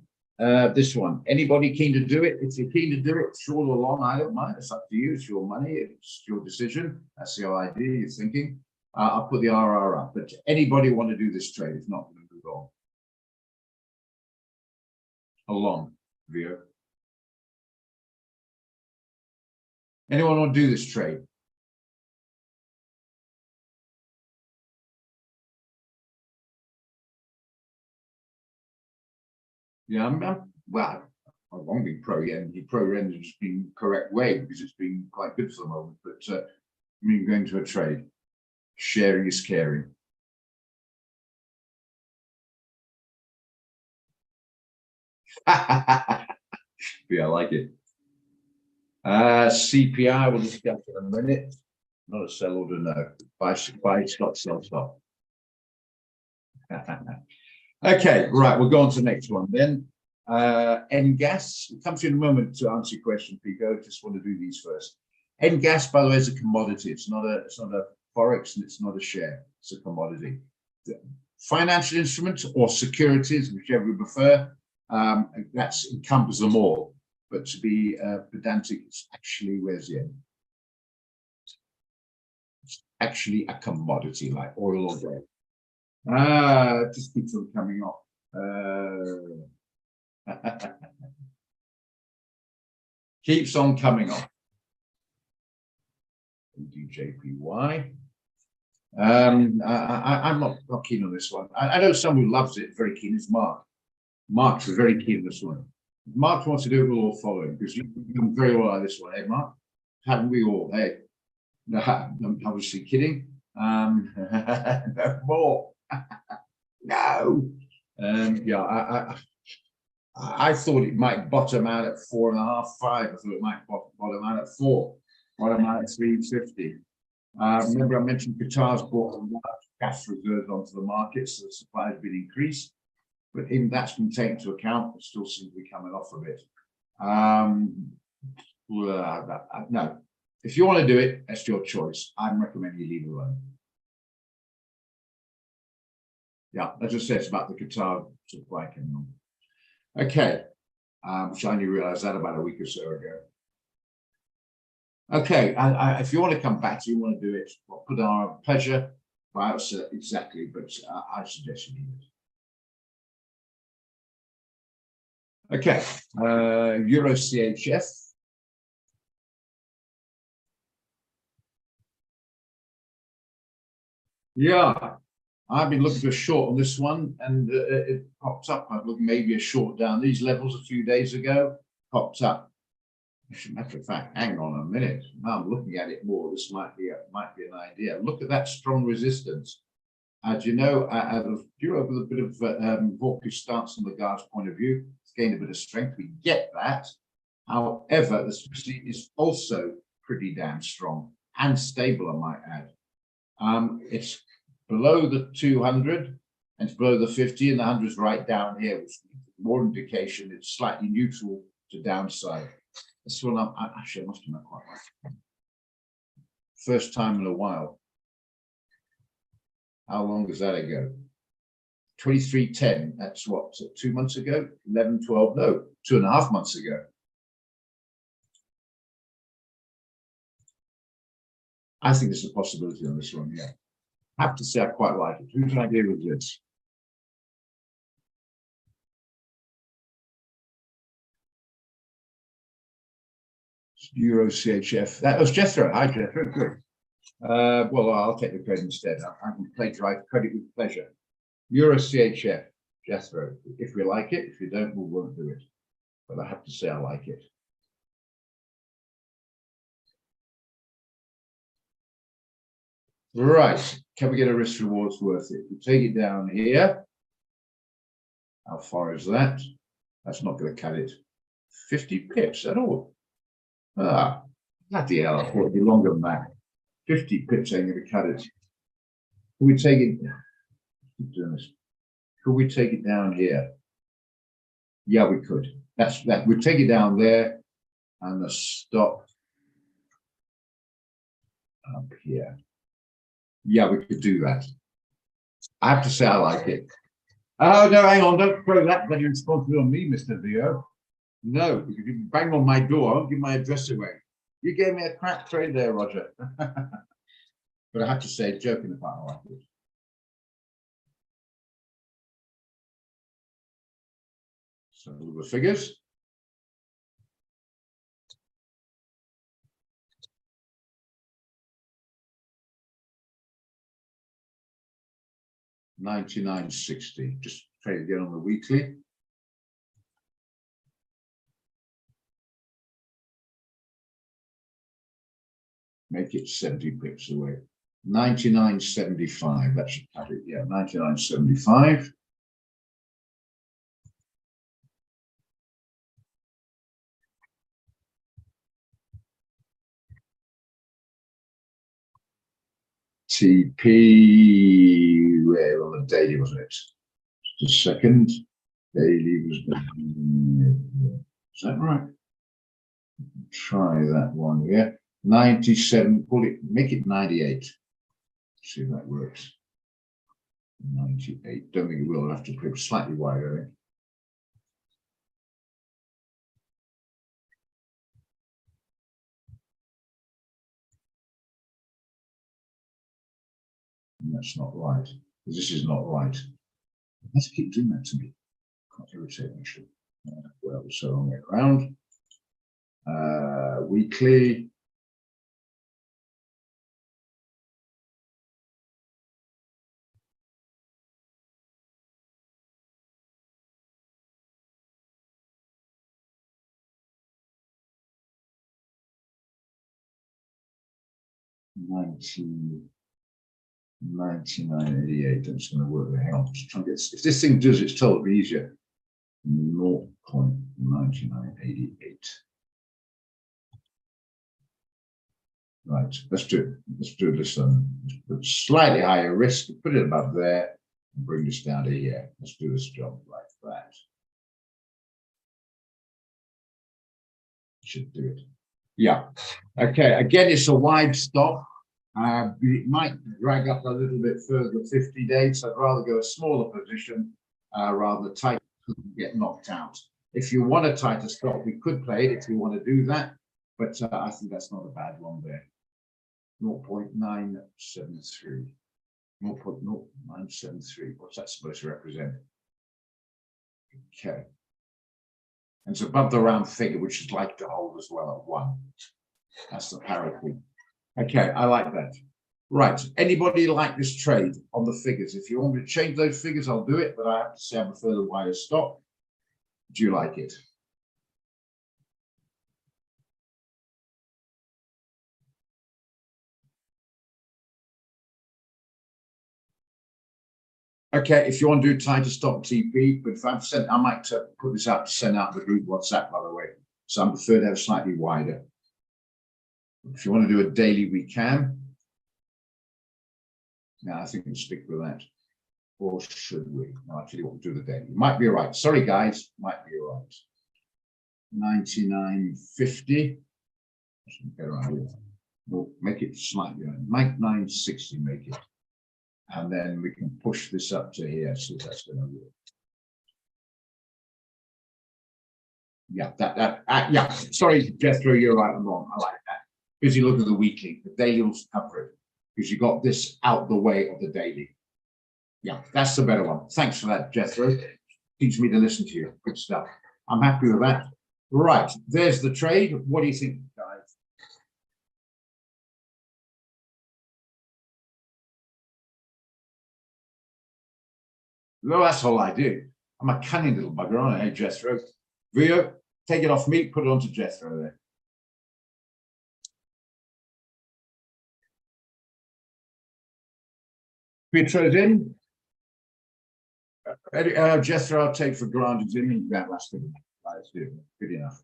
A: This one. Anybody keen to do it? If you're keen to do it, short or long, I don't mind. It's up to you. It's your money. It's your decision. That's the idea you're thinking. I'll put the RR up. But anybody want to do this trade? If not, we're going to move on. Along, Vio. Anyone want to do this trade? Yeah, well, I won't be pro-yen. The pro-yen has been correct way because it's been quite good for the moment. But I mean, going to a trade, sharing is caring. Yeah, I like it. CPI, we'll discuss in a minute. Not a sell order, no. Buy, stop, sell, stop. Okay, right, we'll go on to the next one then. NGAS, we'll come to you in a moment to answer your question, Pico. Just want to do these first. NGAS, by the way, is a commodity. It's not a forex and it's not a share. It's a commodity. Financial instruments or securities, whichever you prefer, that's encompasses them all. But to be pedantic, it's actually, where's the end? It's actually a commodity like oil or gold. It just keeps on coming off. Keeps on coming off. DJPY. I'm not keen on this one. I know someone who loves it, very keen, is Mark. Mark's very keen on this one. Mark wants to do it, we'll all follow him because you've done very well on this one, hey, Mark? Haven't we all? Hey, no, I'm obviously kidding. No more. No. Yeah, I thought it might bottom out at 4.5, 5. I thought it might bottom out at 4, bottom out at 350. Remember, I mentioned Qatar's brought a lot of gas reserves onto the market, so the supply has been increased. But even that's been taken into account, it still seems to be coming off a bit. No, if you want to do it, that's your choice. I'm recommending you leave it alone. Yeah, as I said, it's about the Qatar supply coming on. Okay, which I only realized that about a week or so ago. Okay, if you want to come back, you want to do it, well, put on our pleasure. Well, exactly, but I suggest you leave it. Okay, Euro CHF. Yeah, I've been looking for a short on this one, and it popped up. I looked maybe a short down these levels a few days ago. Popped up. As a matter of fact, hang on a minute. Now I'm looking at it more. This might be an idea. Look at that strong resistance. Do you know, Euro with a bit of hawkish stance from the guard's point of view, it's gained a bit of strength. We get that. However, the speed is also pretty damn strong and stable, I might add. It's below the 200 and it's below the 50, and the 100 is right down here, which is more indication it's slightly neutral to downside. This one, actually, I must have not quite right. First time in a while. How long is that ago? 2310. That's what, 2 months ago? 11, 12, no, 2.5 months ago. I think there's a possibility on this one, yeah. I have to say I quite like it. Whose idea was this? Euro CHF. That was Jethro. Hi, Jethro. Good. Well, I'll take the credit instead. I can play drive credit with pleasure. Euro CHF, Jethro. If we like it, if you don't, we won't do it. But I have to say I like it. Right, can we get a risk rewards worth it? We take it down here. How far is that? That's not going to cut it. 50 pips at all. Ah, bloody hell, I thought it'd be longer than that. 50 pips ain't going to cut it. Can we take it? Keep doing this. Could we take it down here? Yeah, we could. That's that. We'd take it down there and the stop up here. Yeah, we could do that. I have to say I like it. Oh no, hang on, don't throw that bloody responsibility on me, Mr. Vio. No, because if you bang on my door, I won't give my address away. You gave me a crap trade there, Roger. But I have to say, joking apart, I like it. So the figures. $99.60. Just trade again on the weekly. Make it 70 pips away. 99.75. That should cut it. Yeah, 99.75. TP, where on the daily wasn't it? Just a second. Daily was, is that right? Try that one, yeah. 97, pull it, make it 98. See if that works. 98, don't think it will, I'll have to put it slightly wider, I think. That's not right. This is not right. Let's keep doing that to me. Quite irritating, actually. Well, so long way around. Weekly. $99.88. That's going to work. Hang on, just trying to get. If this thing does its toll, it'll be easier. 0.9988. Right, let's do this slightly higher risk, put it above there and bring this down to here. Let's do this job like that. Should do it. Yeah. Okay, again, it's a wide stop. It might drag up a little bit further 50 days. I'd rather go a smaller position rather tight, get knocked out. If you want a tighter stop, we could play it if you want to do that, but I think that's not a bad one there. 0.973. 0.0973. What's that supposed to represent? Okay. And it's above the round figure, which is like to hold as well at 1. That's the parity. Okay, I like that. Right. Anybody like this trade on the figures? If you want me to change those figures, I'll do it, but I have to say I prefer the wider stop. Do you like it? Okay, if you want to do tighter stop TP, but if I've sent, I might put this out to send out the group WhatsApp, by the way. So I prefer to have slightly wider. If you want to do a daily, we can. Now I think we'll stick with that. Or should we? No, I'll tell you what, we'll do the daily. Might be all right. Sorry, guys, might be all right. 99.50. We'll make it slightly, make 960, make it. And then we can push this up to here, see if that's going to work. Yeah, yeah. Sorry, Jethro, you're right and wrong. I like that. Because you look at the weekly, the daily will cover it. Because you got this out the way of the daily. Yeah, that's the better one. Thanks for that, Jethro. Teach me to listen to you. Good stuff. I'm happy with that. Right, there's the trade. What do you think, guys? No, that's all I do. I'm a cunning little bugger, aren't I, Jethro? Vio, take it off me, put it onto Jethro there. Pietro's in. Jester, I'll take for granted is in. That last thing. That's good enough.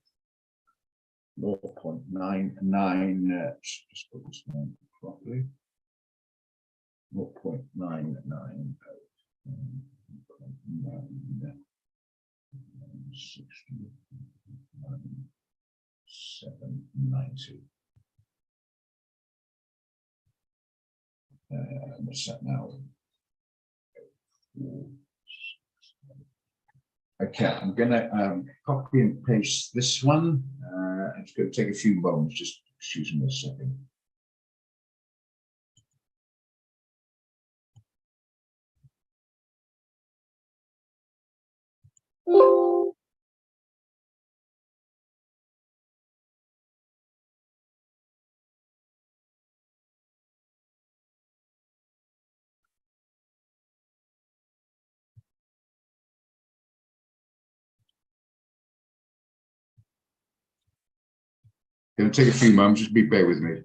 A: 0.99. Just put this down properly. 0.99. 790. What's that now? Okay, I'm gonna copy and paste this one. It's going to take a few moments. Just excuse me a second. Going to take a few moments. Just bear with me.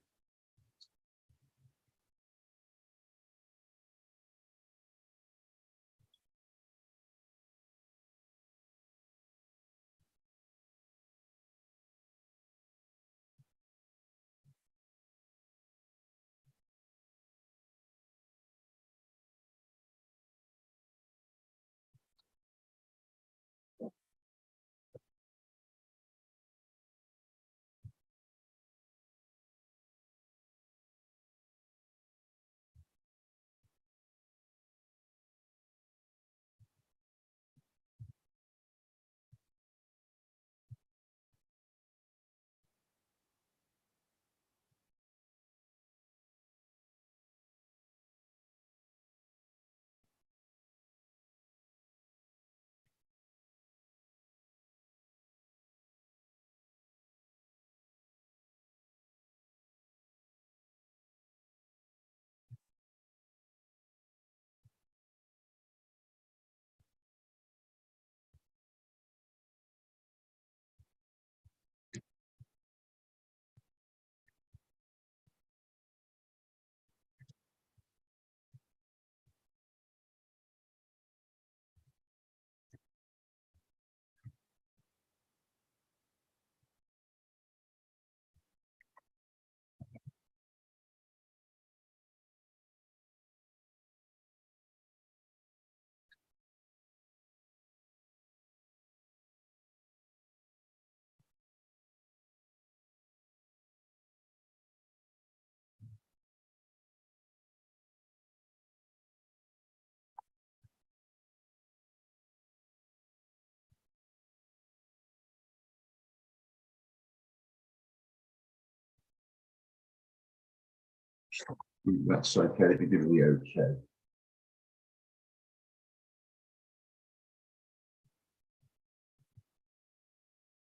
A: That's okay. If you give me okay.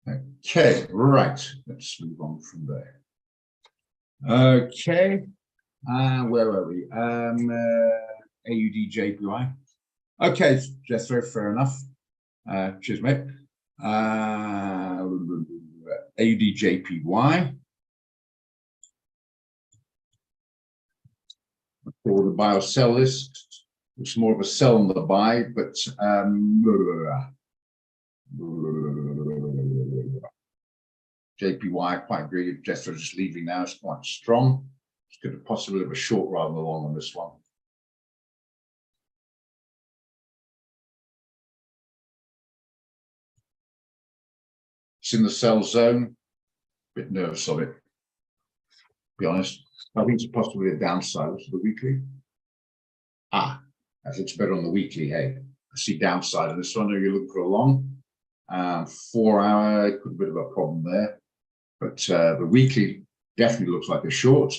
A: Okay, right. Let's move on from there. Okay. Where are we? AUD JPY. Okay, Jethro, fair enough. Cheers, mate. AUD JPY. For the buy or sell list, it's more of a sell on the buy, but JPY, quite agree. If Jethro just leaving now, it's quite strong. It's going to possibly have a short rather than long on this one. It's in the sell zone. Bit nervous of it, to be honest. I think it's possibly a downside for the weekly. I think it's better on the weekly. Hey, I see downside of this one. You look for a long 4 hour, could be a bit of a problem there. But the weekly definitely looks like a short,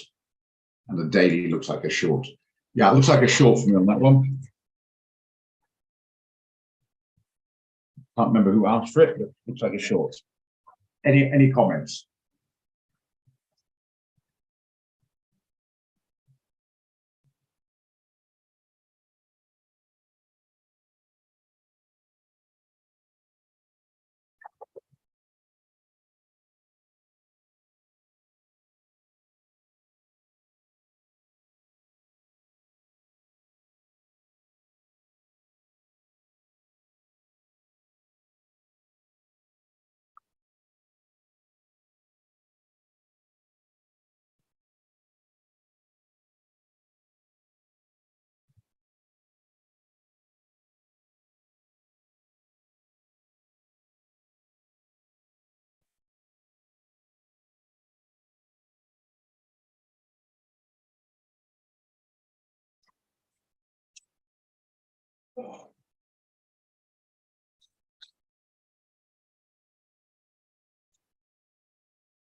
A: and the daily looks like a short. Yeah, it looks like a short for me on that one. Can't remember who asked for it, but it looks like a short. Any comments?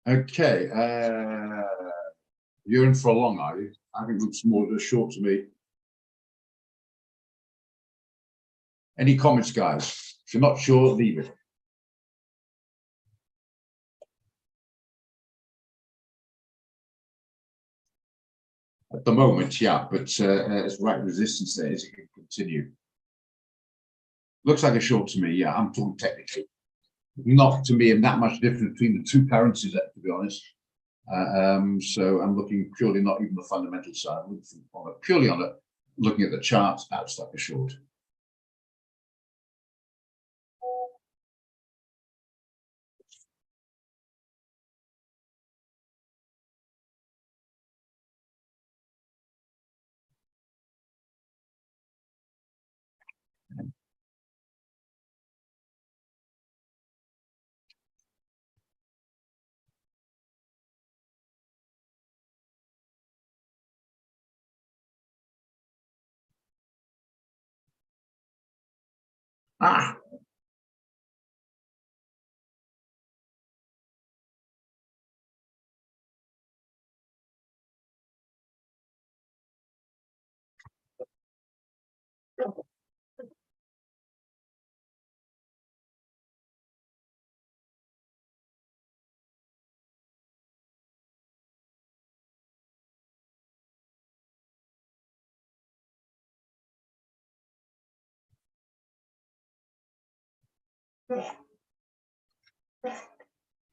A: Okay, you're in for a long, are you? I think it looks more than short to me. Any comments, guys? If you're not sure, leave it. At the moment, yeah, but as right resistance there is, it can continue. Looks like a short to me, yeah, I'm talking technically. Not to me and that much difference between the two currencies, to be honest. So I'm looking purely, not even the fundamental side, I'm looking on it, purely on it, looking at the charts, that's like a short. Ah,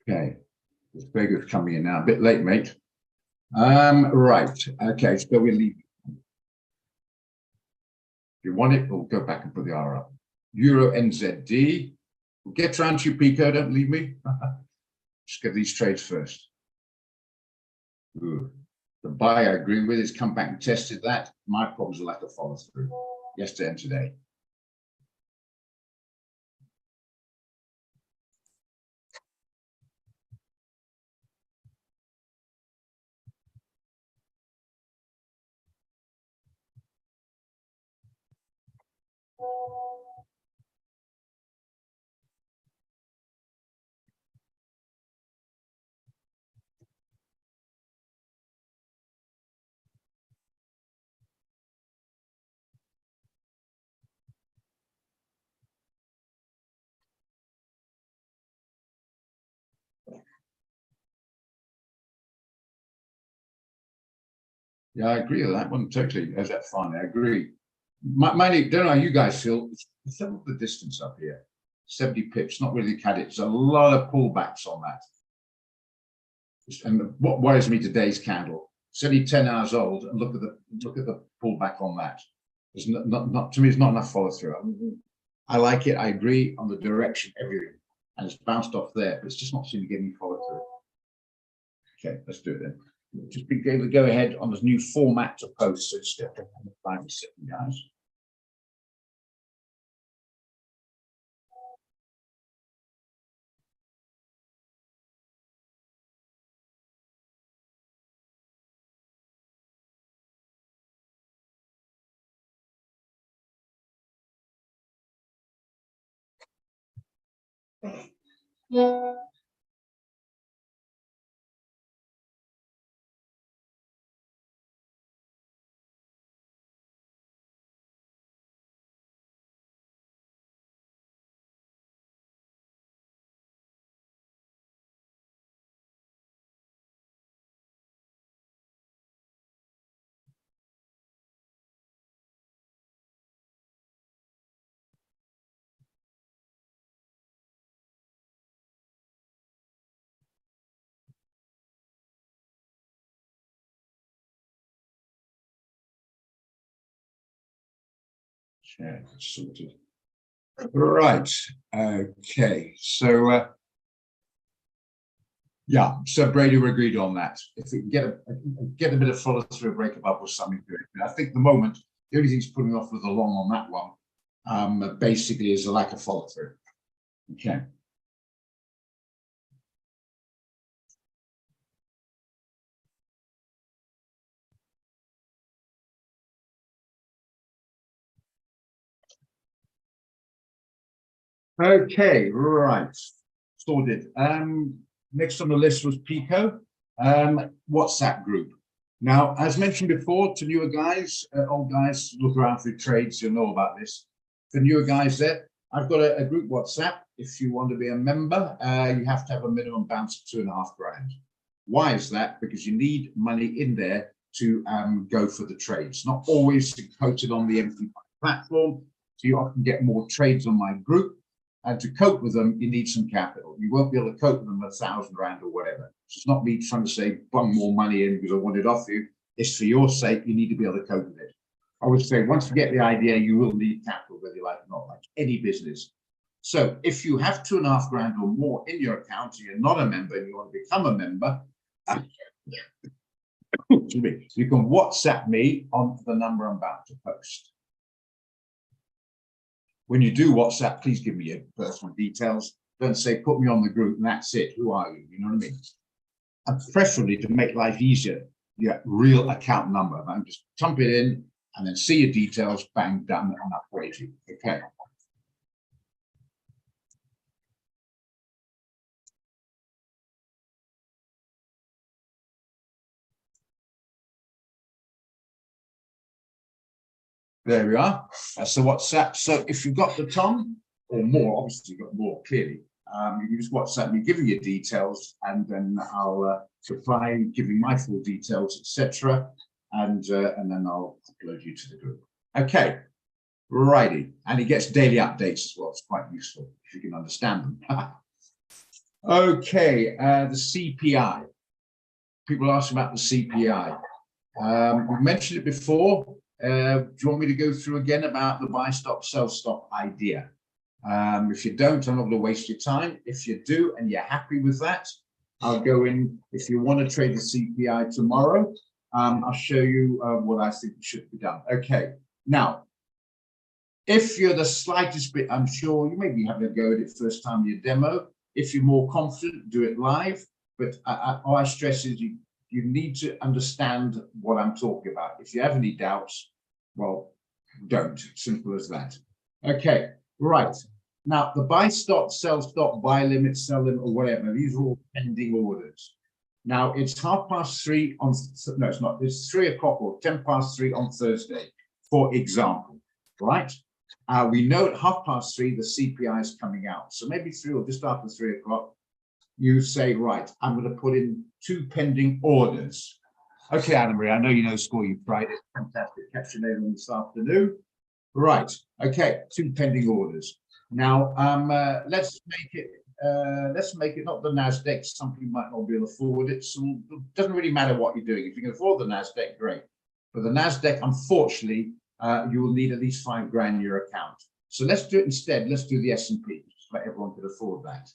A: okay. It's very good coming in now, a bit late, mate. Right, okay, so we leave. If you want it, we'll go back and put the R up. Euro NZD. We'll get around to you, Pico, don't leave me. Just get these trades first. Ooh. The buy I agree with has come back and tested that. My problem's a lack of follow through yesterday and today. Yeah, I agree with that one totally. As that fine, I agree. Don't know how you guys feel. Let's have the distance up here. 70 pips, not really cut it. There's a lot of pullbacks on that. And what worries me today's candle, it's only 10 hours old, and look at the pullback on that. It's not to me, it's not enough follow through. I like it, I agree on the direction, everything, and it's bounced off there, but it's just not seeming to get any follow through. Okay, let's do it then. Just be able to go ahead on this new format to post, so just have to find a second, guys. Yeah. Sorted. Right. Okay. So yeah. So Brady, we agreed on that. If we can get a bit of follow through, break above or something good. I think the moment the only thing's putting off with the long on that one, basically, is a lack of follow through. Okay. Okay, right. Sorted. Next on the list was Pico, WhatsApp group. Now, as mentioned before, to newer guys, old guys, look around through trades, you'll know about this. For newer guys there, I've got a group WhatsApp. If you want to be a member, you have to have a minimum balance of 2.5 grand. Why is that? Because you need money in there to go for the trades. Not always quoted on the MT platform, so you often get more trades on my group. And to cope with them, you need some capital. You won't be able to cope with them 1,000 rand or whatever. It's not me trying to say, bung more money in because I want it off you. It's for your sake, you need to be able to cope with it. I would say once you get the idea, you will need capital, whether you like it or not, like any business. So if you have 2.5 grand or more in your account, and you're not a member and you want to become a member, you can WhatsApp me on the number I'm about to post. When you do WhatsApp, please give me your personal details. Don't say, put me on the group and that's it. Who are you? You know what I mean? And preferably to make life easier, your real account number. I'm just dump it in and then see your details, bang, done, and upgrade you. Okay. There we are. That's the WhatsApp. So if you've got the Tom or more, obviously you've got more clearly, you can just WhatsApp me, give me your details, and then I'll reply, giving my full details, etc. And then I'll upload you to the group. Okay, righty. And he gets daily updates as well. It's quite useful if you can understand them. Okay, the CPI. People ask about the CPI. We've mentioned it before. Do you want me to go through again about the buy stop, sell stop idea? If you don't, I'm not going to waste your time. If you do and you're happy with that, I'll go in. If you want to trade the CPI tomorrow, I'll show you what I think should be done. Okay, now, if you're the slightest bit unsure, you may be having a go at it first time in your demo. If you're more confident, do it live. But all I stress is you need to understand what I'm talking about. If you have any doubts, well, don't. Simple as that. Okay, right. Now, the buy stop, sell stop, buy limit, sell limit, or whatever, these are all pending orders. Now, it's 3:30 on, no, it's not. It's 3 o'clock or 3:10 on Thursday, for example, right? We know at 3:30 the CPI is coming out. So maybe 3 or just after 3 o'clock, you say, right, I'm going to put in 2 pending orders. Okay, Anna Marie, I know you know score, you've tried it. Fantastic. Catch you later on this afternoon. Right. Okay, 2 pending orders. Now, let's make it not the NASDAQ. Some people might not be able to afford it. So it doesn't really matter what you're doing. If you can afford the NASDAQ, great. But the NASDAQ, unfortunately, you will need at least 5 grand in your account. So let's do it instead. Let's do the S&P, so that everyone could afford that.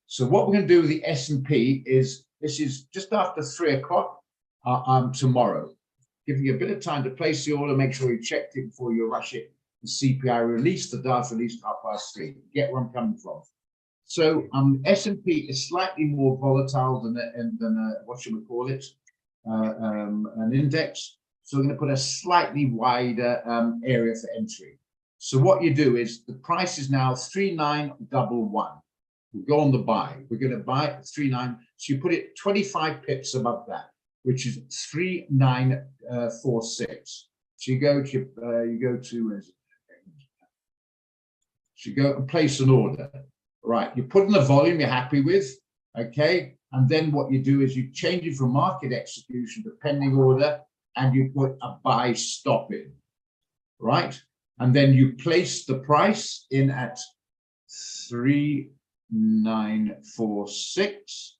A: So what we're going to do with the S&P is, this is just after 3 o'clock tomorrow, giving you a bit of time to place the order, make sure you checked it before you rush it. The CPI release, the data released 3:30. Get where I'm coming from. So S&P is slightly more volatile than what should we call it, an index. So we're going to put a slightly wider area for entry. So what you do is the price is now 3911. We go on the buy. We're going to buy at 39. So you put it 25 pips above that, which is 3946. So you go and place an order. Right. You put in the volume you're happy with. Okay. And then what you do is you change it from market execution to pending order, and you put a buy stop in. Right. And then you place the price in at 3946,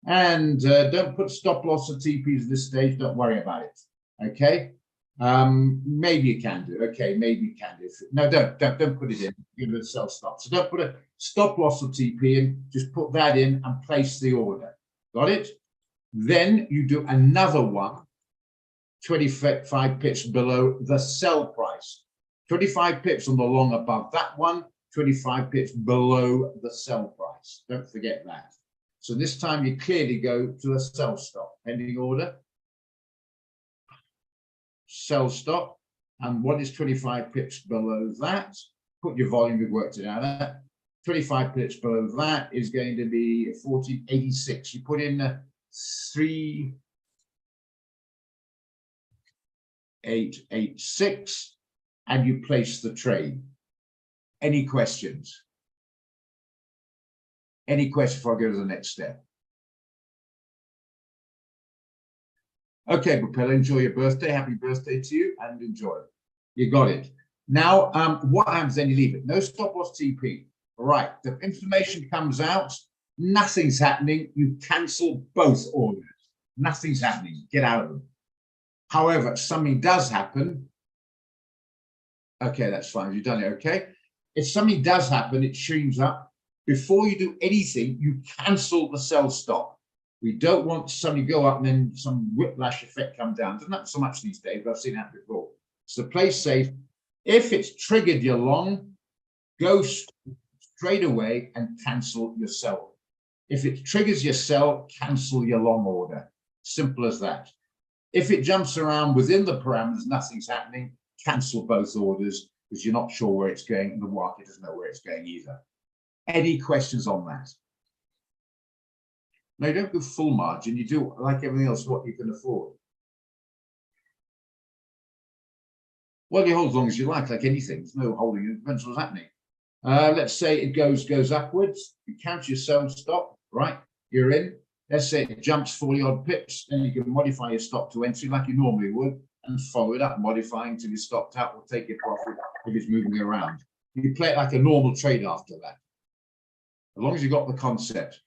A: and don't put stop loss or TPs at this stage. Don't worry about it. Okay, maybe you can do. Okay, maybe you can do. No, don't put it in. Give it a sell stop. So don't put a stop loss or TP in. Just put that in and place the order. Got it? Then you do another one, 25 pips below the sell price. 25 pips on the long above that one. 25 pips below the sell price. Don't forget that. So this time you clearly go to a sell stop, pending order, sell stop, and what is 25 pips below that? Put your volume, we've worked it out at 25 pips below that is going to be 1486. You put in 3886 and you place the trade. Any questions? Any questions before I go to the next step? Okay, Propel, enjoy your birthday. Happy birthday to you and enjoy it. You got it. Now, what happens then? You leave it. No stop loss TP. All right, the information comes out. Nothing's happening. You cancel both orders. Nothing's happening. Get out of them. However, something does happen. Okay, that's fine. You've done it. Okay. If something does happen, it streams up. Before you do anything, you cancel the sell stop. We don't want somebody to go up and then some whiplash effect come down. Doesn't happen so much these days, but I've seen that before. So play safe. If it's triggered your long, go straight away and cancel your sell. If it triggers your sell, cancel your long order. Simple as that. If it jumps around within the parameters, nothing's happening, cancel both orders because you're not sure where it's going and the market doesn't know where it's going either. Any questions on that? No, you don't do full margin. You do, like everything else, what you can afford. Well, you hold as long as you like anything. There's no holding. It depends what's happening. Let's say it goes upwards. You count your sell stop, right? You're in. Let's say it jumps 40 odd pips, then you can modify your stop to entry like you normally would and follow it up, modifying until you stopped out or take your profit if it's moving around. You play it like a normal trade after that, as long as you got the concept.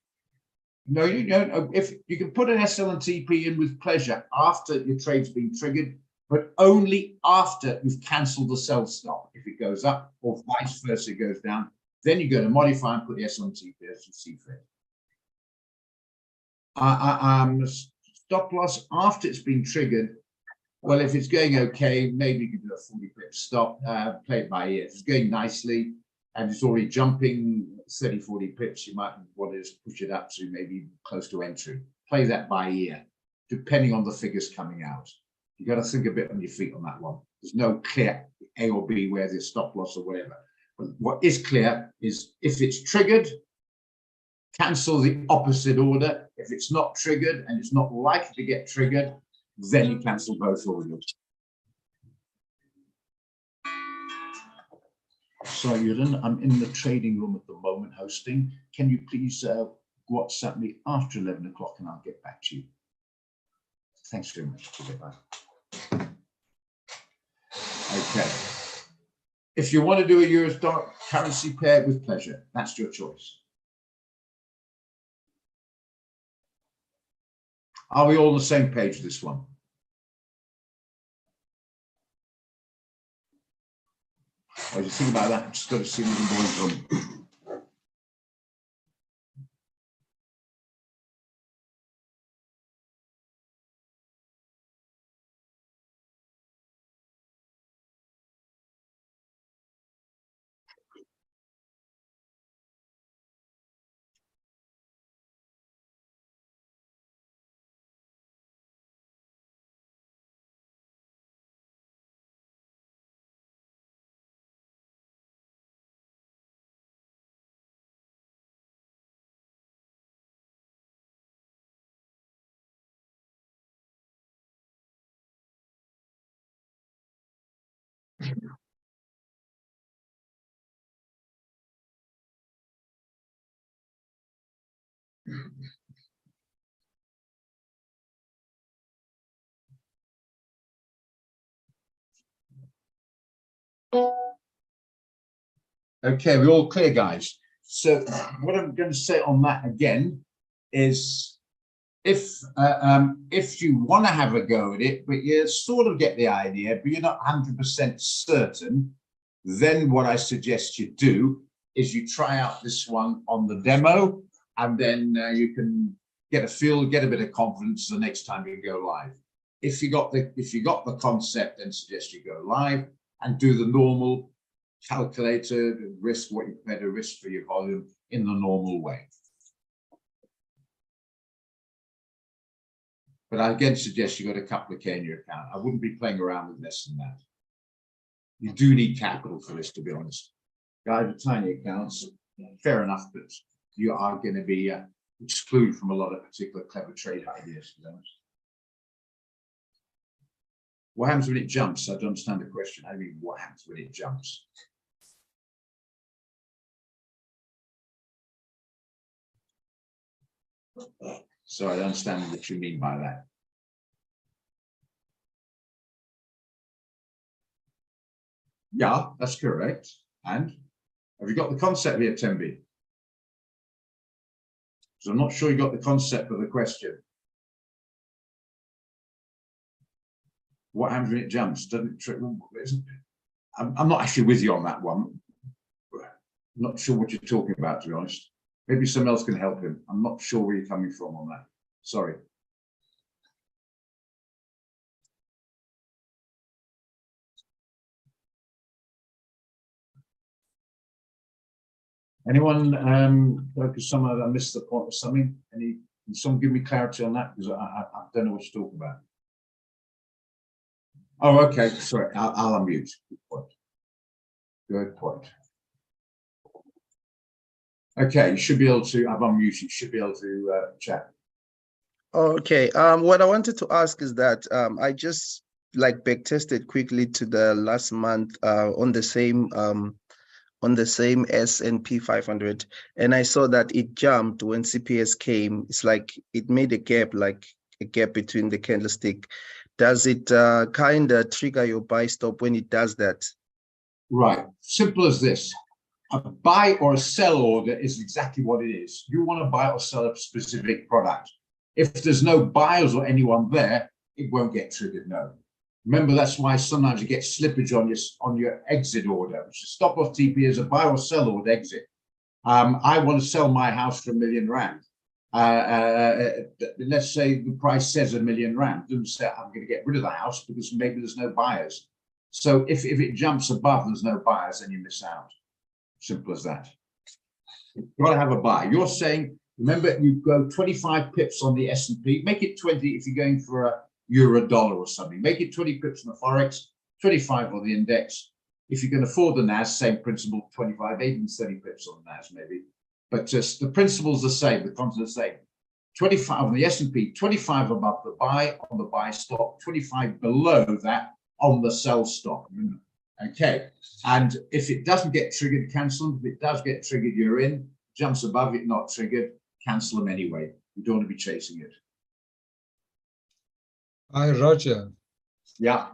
A: No, you don't. If you can put an SL and TP in with pleasure after your trade's been triggered, but only after you've cancelled the sell stop. If it goes up or vice versa, it goes down, then you go to modify and put the SL and TP as you see fit. Stop loss after it's been triggered. Well, if it's going okay, maybe you can do a 40 pip stop, play it by ear. If it's going nicely and it's already jumping 30, 40 pips, you might want to just push it up to maybe close to entry. Play that by ear, depending on the figures coming out. You got to think a bit on your feet on that one. There's no clear A or B where there's stop loss or whatever. But what is clear is if it's triggered, cancel the opposite order. If it's not triggered and it's not likely to get triggered, then you cancel both orders. Sorry, Yurin, I'm in the trading room at the moment hosting. Can you please WhatsApp me after 11 o'clock and I'll get back to you. Thanks very much. Okay. If you want to do a US dollar currency pair with pleasure, that's your choice. Are we all on the same page with this one? What do you think about that? I'm just going to see what the boys on. Okay, we're all clear, guys. So what I'm going to say on that again is if you want to have a go at it, but you sort of get the idea, but you're not 100% certain, then what I suggest you do is you try out this one on the demo, and then you can get a feel, get a bit of confidence the next time you go live. If you got the concept, then suggest you go live and do the normal calculator, risk what you better risk for your volume in the normal way. But I again suggest you got a couple of K in your account. I wouldn't be playing around with less than that. You do need capital for this, to be honest. Guys with tiny accounts, fair enough, but you are going to be excluded from a lot of particular clever trade ideas, to be honest. What happens when it jumps? I don't understand the question. I mean, what happens when it jumps? So I don't understand what you mean by that. Yeah, that's correct. And have you got the concept here, Tembi? So I'm not sure you got the concept of the question. What happens when it jumps? Doesn't it? I'm not actually with you on that one. I'm not sure what you're talking about, to be honest. Maybe someone else can help him. I'm not sure where you're coming from on that. Sorry. Anyone? Because someone I missed the point of something. Can someone give me clarity on that? Because I don't know what you're talking about. Oh, okay. Sorry, I'll unmute. Good point. Good point. Okay, you should be able to. I've unmuted. You should be able to chat.
C: Okay. What I wanted to ask is that I just like back tested quickly to the last month on the same S&P 500, and I saw that it jumped when CPS came. It's like it made a gap, like a gap between the candlestick. Does it kind of trigger your buy stop when it does that?
A: Right. Simple as this. A buy or a sell order is exactly what it is. You want to buy or sell a specific product. If there's no buyers or anyone there, it won't get triggered. No. Remember, that's why sometimes you get slippage on your exit order. Stop loss TP is a buy or sell order exit. I want to sell my house for R1 million. Let's say the price says R1 million. Doesn't say I'm going to get rid of the house because maybe there's no buyers. So if it jumps above, there's no buyers, then you miss out. Simple as that. You've got to have a buy. You're saying, remember, you go 25 pips on the S&P, make it 20 if you're going for a euro dollar or something. Make it 20 pips on the Forex, 25 on the index. If you can afford the NAS, same principle, 25, even 30 pips on the NAS maybe. But just the principle's the same, the concept's the same. 25 on the S&P, 25 above the buy on the buy stock, 25 below that on the sell stock. Okay, and if it doesn't get triggered, cancel them. If it does get triggered, you're in. Jumps above it, not triggered, cancel them anyway. You don't want to be chasing it.
B: Hi, Roger.
A: Yeah.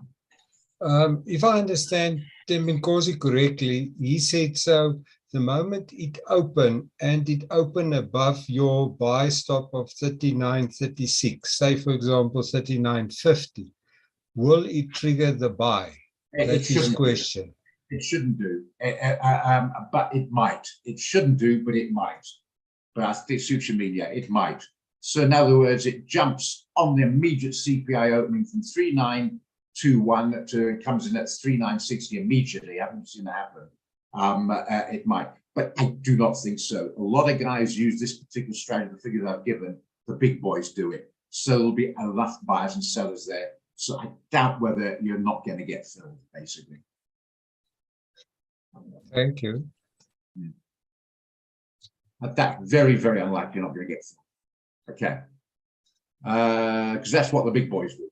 B: If I understand Tim Nkosi correctly, he said so the moment it opened and it opened above your buy stop of 39.36, say for example 39.50, will it trigger the buy? That's his question.
A: It shouldn't do, but it might. It shouldn't do, but it might. But I think social media, it might. So in other words, it jumps on the immediate CPI opening from 3921 to it comes in at 3960 immediately. I haven't seen that happen. It might, but I do not think so. A lot of guys use this particular strategy, the figures I've given. The big boys do it. So there'll be enough buyers and sellers there. So I doubt whether you're not going to get filled, basically.
B: Thank you.
A: That very, very unlikely you're not going to get filled. Okay. Because that's what the big boys do.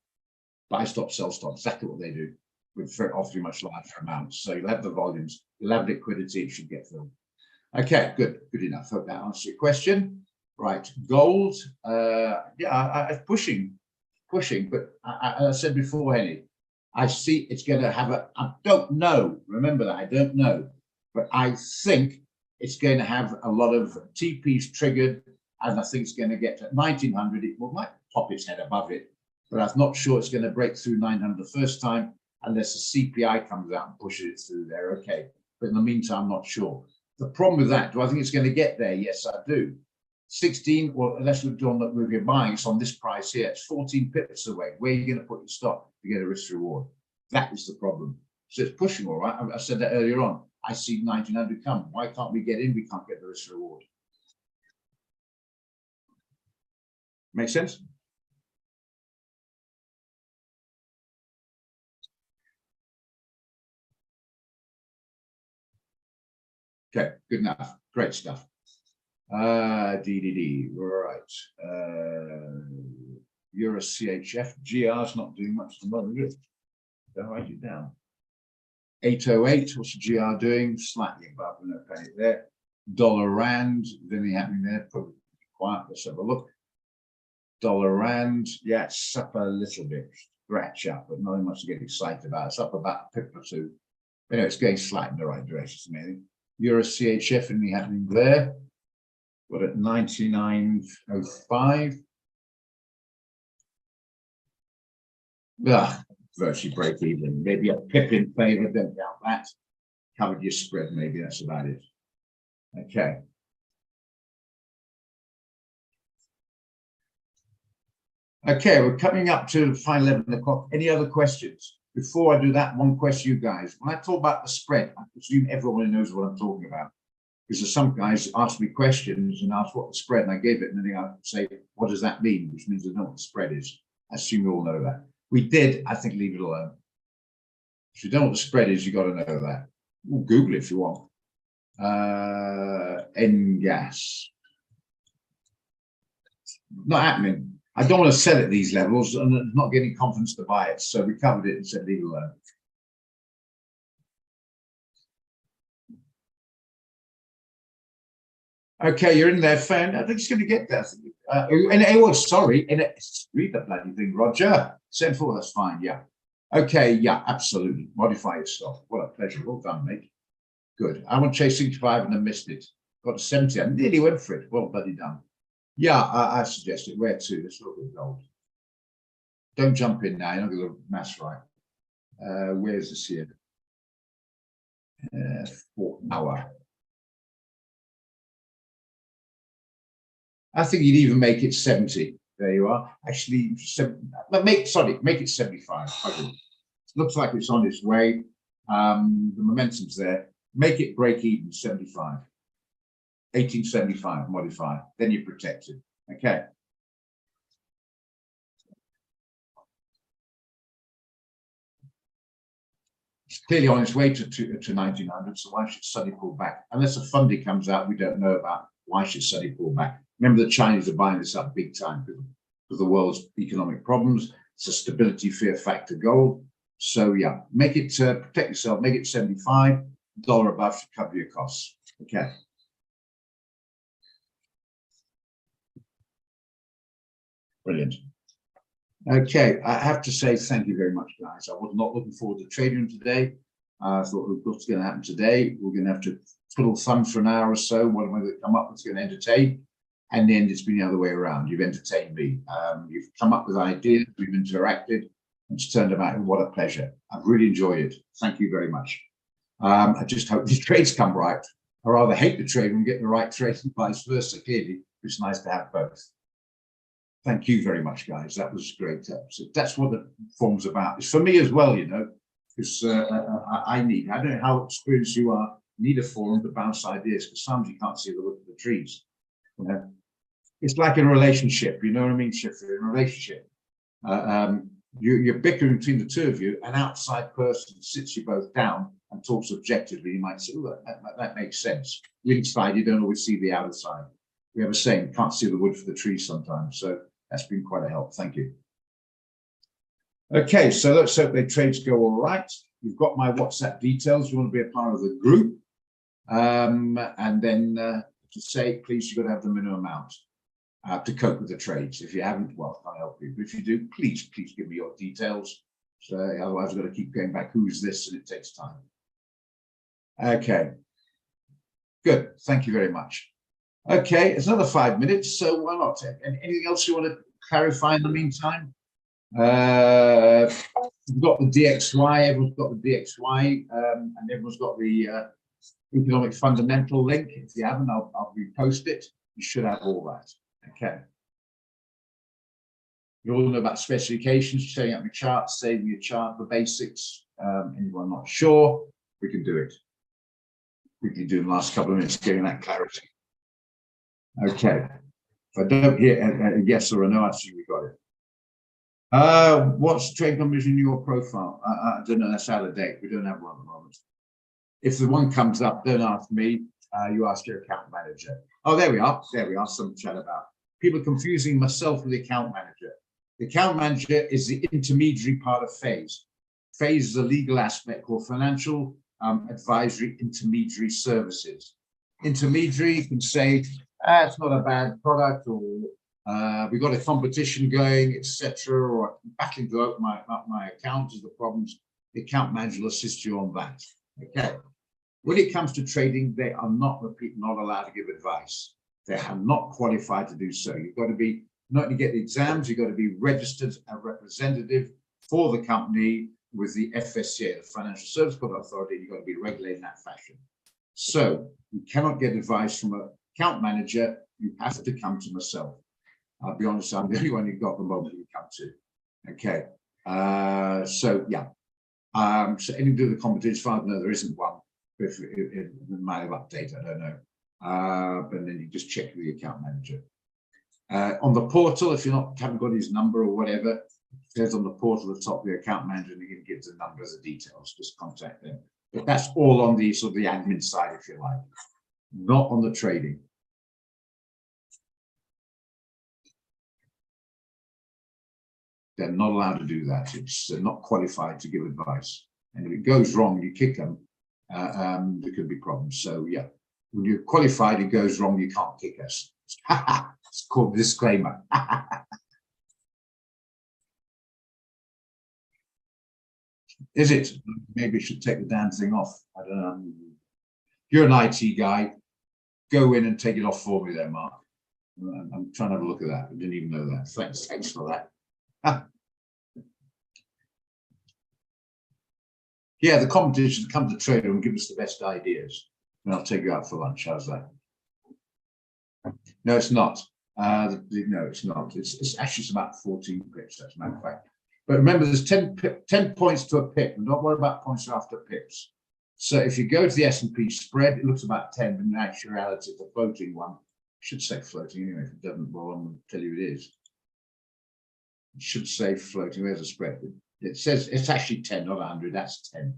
A: Buy stop, sell stop, exactly what they do with obviously much larger amounts. So you'll have the volumes, you'll have liquidity, it should get filled. Okay, good enough. Hope that answers your question. Right, gold. I'm pushing, but I said before, Henny, I see it's going to have I don't know. Remember that, I don't know. But I think it's going to have a lot of TPs triggered, and I think it's going to get to 1900. It might pop its head above it, but I'm not sure it's going to break through 900 the first time unless the CPI comes out and pushes it through there. Okay, but in the meantime, I'm not sure. The problem with that, do I think it's going to get there? Yes, I do. 16, well, unless we've done that with your buying, it's on this price here. It's 14 pips away. Where are you going to put your stock to get a risk reward? That is the problem. So it's pushing all right. I said that earlier on. I see 1900 come. Why can't we get in? We can't get the risk reward. Make sense? Okay, good enough. Great stuff. DDD, right. Euro CHF, GR's not doing much at the moment, is it? Don't write it down. 808, what's the GR doing? Slightly above, we're not paying it there. Dollar Rand, is anything happening there? Probably quiet, let's have a look. Dollar Rand, yeah, it's up a little bit, scratch up, but not much to get excited about. It's up about a pip or two. Anyway, it's going slightly in the right direction, it's amazing. Euro CHF, anything happening there? What at 99.05? Virtually break even. Maybe a pip in favor, don't doubt that. Covered your spread, maybe that's about it. Okay. Okay, we're coming up to 11 o'clock. Any other questions? Before I do that, one question, you guys. When I talk about the spread, I presume everyone knows what I'm talking about. Because some guys ask me questions and ask what the spread, and I gave it, and then I say, what does that mean? Which means I know what the spread is. I assume you all know that. We did, I think, leave it alone. If you don't know what the spread is, you got to know that. We'll Google it if you want. NGAS. Not happening. I don't want to sell at these levels and not getting confidence to buy it. So we covered it and said leave it alone. Okay, you're in there, fan. I think it's going to get there. Sorry, read the bloody thing, Roger. Send for that's fine, yeah. Okay, yeah, absolutely. Modify yourself. What a pleasure. Well done, mate. Good. I want to chase 65 and I missed it. Got to 70. I nearly went for it. Well bloody done. Yeah, I suggest it. Where to? Let's look at gold. Don't jump in now. You're not going to mass right. Where's this here? 4 hour. I think you'd even make it 70. There you are. Actually, make it 75. Looks like it's on its way. The momentum's there. Make it break even 75. 1875, modify. Then you're protected. Okay. It's clearly on its way to 1900. So why should suddenly pull back? Unless a funding comes out we don't know about, why should suddenly pull back? Remember, the Chinese are buying this up big time because of the world's economic problems. It's a stability fear factor gold. So yeah, make it protect yourself. Make it 75. $1 above to cover your costs. Okay. Brilliant. Okay, I have to say thank you very much, guys. I was not looking forward to trading today. I thought, what's going to happen today? We're going to have to twiddle thumbs for an hour or so. What am I going to come up with? It's going to entertain. And then it's been the other way around. You've entertained me. You've come up with ideas. We've interacted. It's turned out. What a pleasure. I've really enjoyed it. Thank you very much. I just hope these trades come right. I rather hate the trade and get the right trade and vice versa. Clearly, it's nice to have both. Thank you very much, guys. That was great. So that's what the forum's about. It's for me as well, you know, because I don't know how experienced you are, need a forum to bounce ideas, because sometimes you can't see the wood for the trees. You know? It's like in a relationship, you know what I mean, Shifter? In a relationship, you're bickering between the two of you, an outside person sits you both down and talks objectively. You might say, oh, that makes sense. Inside, you don't always see the outer side. We have a saying, can't see the wood for the trees sometimes. So that's been quite a help. Thank you. Okay, so let's hope the trades go all right. You've got my WhatsApp details. You want to be a part of the group. And then to say, please, you've got to have the minimum amount to cope with the trades. If you haven't, well, I'll help you. But if you do, please give me your details. So otherwise, I've got to keep going back. Who's this? And it takes time. Okay. Good. Thank you very much. Okay, it's another 5 minutes, so why not? Anything else you want to clarify in the meantime? We've got the DXY, everyone's got the DXY, and everyone's got the economic fundamental link. If you haven't, I'll repost it. You should have all that. Okay. You all know about specifications, setting up your charts, saving your chart, the basics. Anyone not sure, we can do it. We can do in the last couple of minutes, getting that clarity. Okay, if I don't hear a yes or a no, I assume we got it. What's trade numbers in your profile? I don't know, that's out of date. We don't have one at the moment. If the one comes up, don't ask me. you ask your account manager. Oh, there we are. There we are. Some chat about people confusing myself with the account manager. The account manager is the intermediary part of FAIS. FAIS is a legal aspect called Financial Advisory Intermediary Services. Intermediary can say, it's not a bad product, or we've got a competition going, etc., or battling to open my account is the problems. The account manager will assist you on that. Okay. When it comes to trading, they are not allowed to give advice. They are not qualified to do so. You've got to be, not to get the exams, you've got to be registered a representative for the company with the FSCA, the Financial Service Authority. You've got to be regulated in that fashion. So you cannot get advice from an account manager. You have to come to myself. I'll be honest, I'm the only one you've got the moment you come to. Okay. So yeah. So anything to do with the competition fund? No, there isn't one. If it might have updated, I don't know. But then you just check with the account manager. On the portal, if haven't got his number or whatever, it says on the portal at the top of the account manager, and you can give the numbers, the details, just contact them. But that's all on the sort of the admin side, if you like, not on the trading. They're not allowed to do that. They're not qualified to give advice. And if it goes wrong, you kick them, there could be problems. So yeah, when you're qualified, it goes wrong, you can't kick us. It's called disclaimer. Is it? Maybe I should take the damn thing off. I don't know. You're an IT guy. Go in and take it off for me there, Mark. I'm trying to have a look at that. I didn't even know that. Thanks for that. Yeah, the competition, come to Trader and give us the best ideas, and I'll take you out for lunch. How's that? No, it's not. No, it's not. It's actually about 14 pips, as a matter of fact. But remember, there's 10 points to a pip, and don't worry about points after pips. So if you go to the S&P spread, it looks about 10, but in actuality, it's a floating one. I should say floating anyway. If it doesn't, well, I'm going to tell you it is. It should say floating. Where's the spread? It says it's actually 10, not 100. That's 10.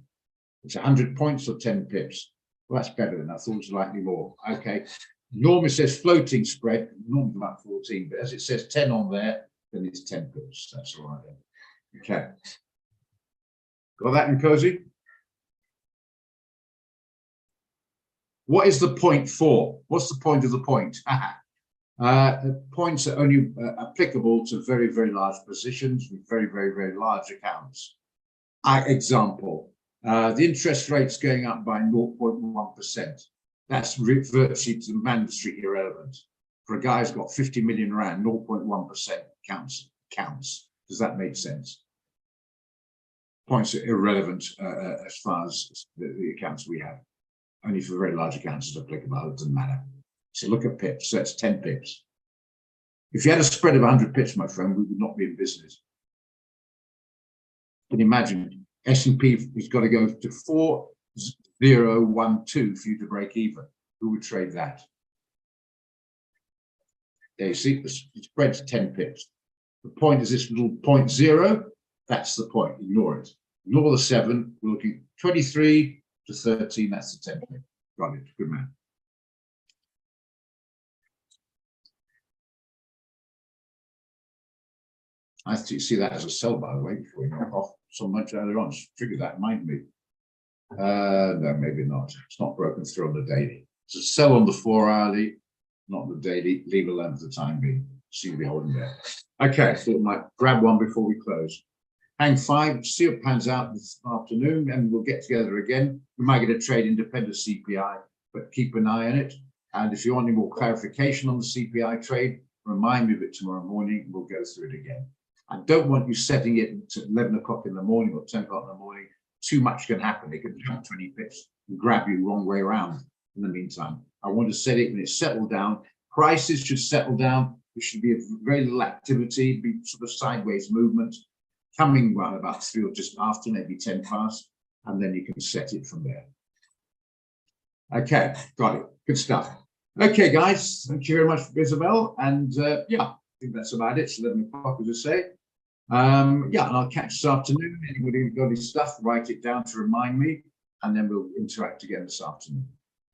A: It's 100 points or 10 pips. Well, that's better than I thought. It's likely more. Okay. Normally says floating spread. Normally about 14, but as it says 10 on there, then it's 10 pips. That's all right then. Okay. Got that in Cozy? What is the point for? What's the point of the point? Points are only applicable to very, very large positions with very, very, very large accounts. Example, the interest rate's going up by 0.1%. That's virtually mandatory irrelevant. For a guy who's got 50 million rand, 0.1% counts. Does that make sense? Points are irrelevant as far as the accounts we have. Only for very large accounts is applicable. It doesn't matter. So look at pips. So it's 10 pips. If you had a spread of 100 pips, my friend, we would not be in business. Can you imagine? S&P has got to go to 4012 for you to break even. Who would trade that? There you see, the spread's 10 pips. The point is this little 0.0. That's the point. Ignore it. Ignore the 7. We're looking at 23 to 13. That's the 10 pip. Got it. Good man. I see that as a sell, by the way, before we knock off so much earlier on. Trigger that, mind me. No, maybe not. It's not broken through on the daily. It's a sell on the 4-hourly, not the daily. Leave alone for the time being. See you be holding there. Okay, so I might grab one before we close. Hang 5, see what pans out this afternoon, and we'll get together again. We might get a trade independent CPI, but keep an eye on it. And if you want any more clarification on the CPI trade, remind me of it tomorrow morning. We'll go through it again. I don't want you setting it to 11 o'clock in the morning or 10 o'clock in the morning. Too much can happen. They can jump 20 pips and grab you the wrong way around in the meantime. I want to set it when it's settled down. Prices should settle down. There should be a very little activity, be sort of sideways movement coming around about 3 or just after, maybe 10 past, and then you can set it from there. Okay, got it. Good stuff. Okay, guys, thank you very much, Isabel. And yeah, I think that's about it. It's 11 o'clock, as I say. Yeah, and I'll catch this afternoon. Anybody got any stuff, write it down to remind me, and then we'll interact again this afternoon.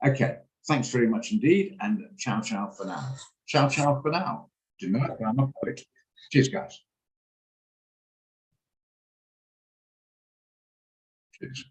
A: Okay, Thanks very much indeed, and ciao ciao for now. Ciao ciao for now. Do not, I'm a poet. Cheers, guys. Cheers.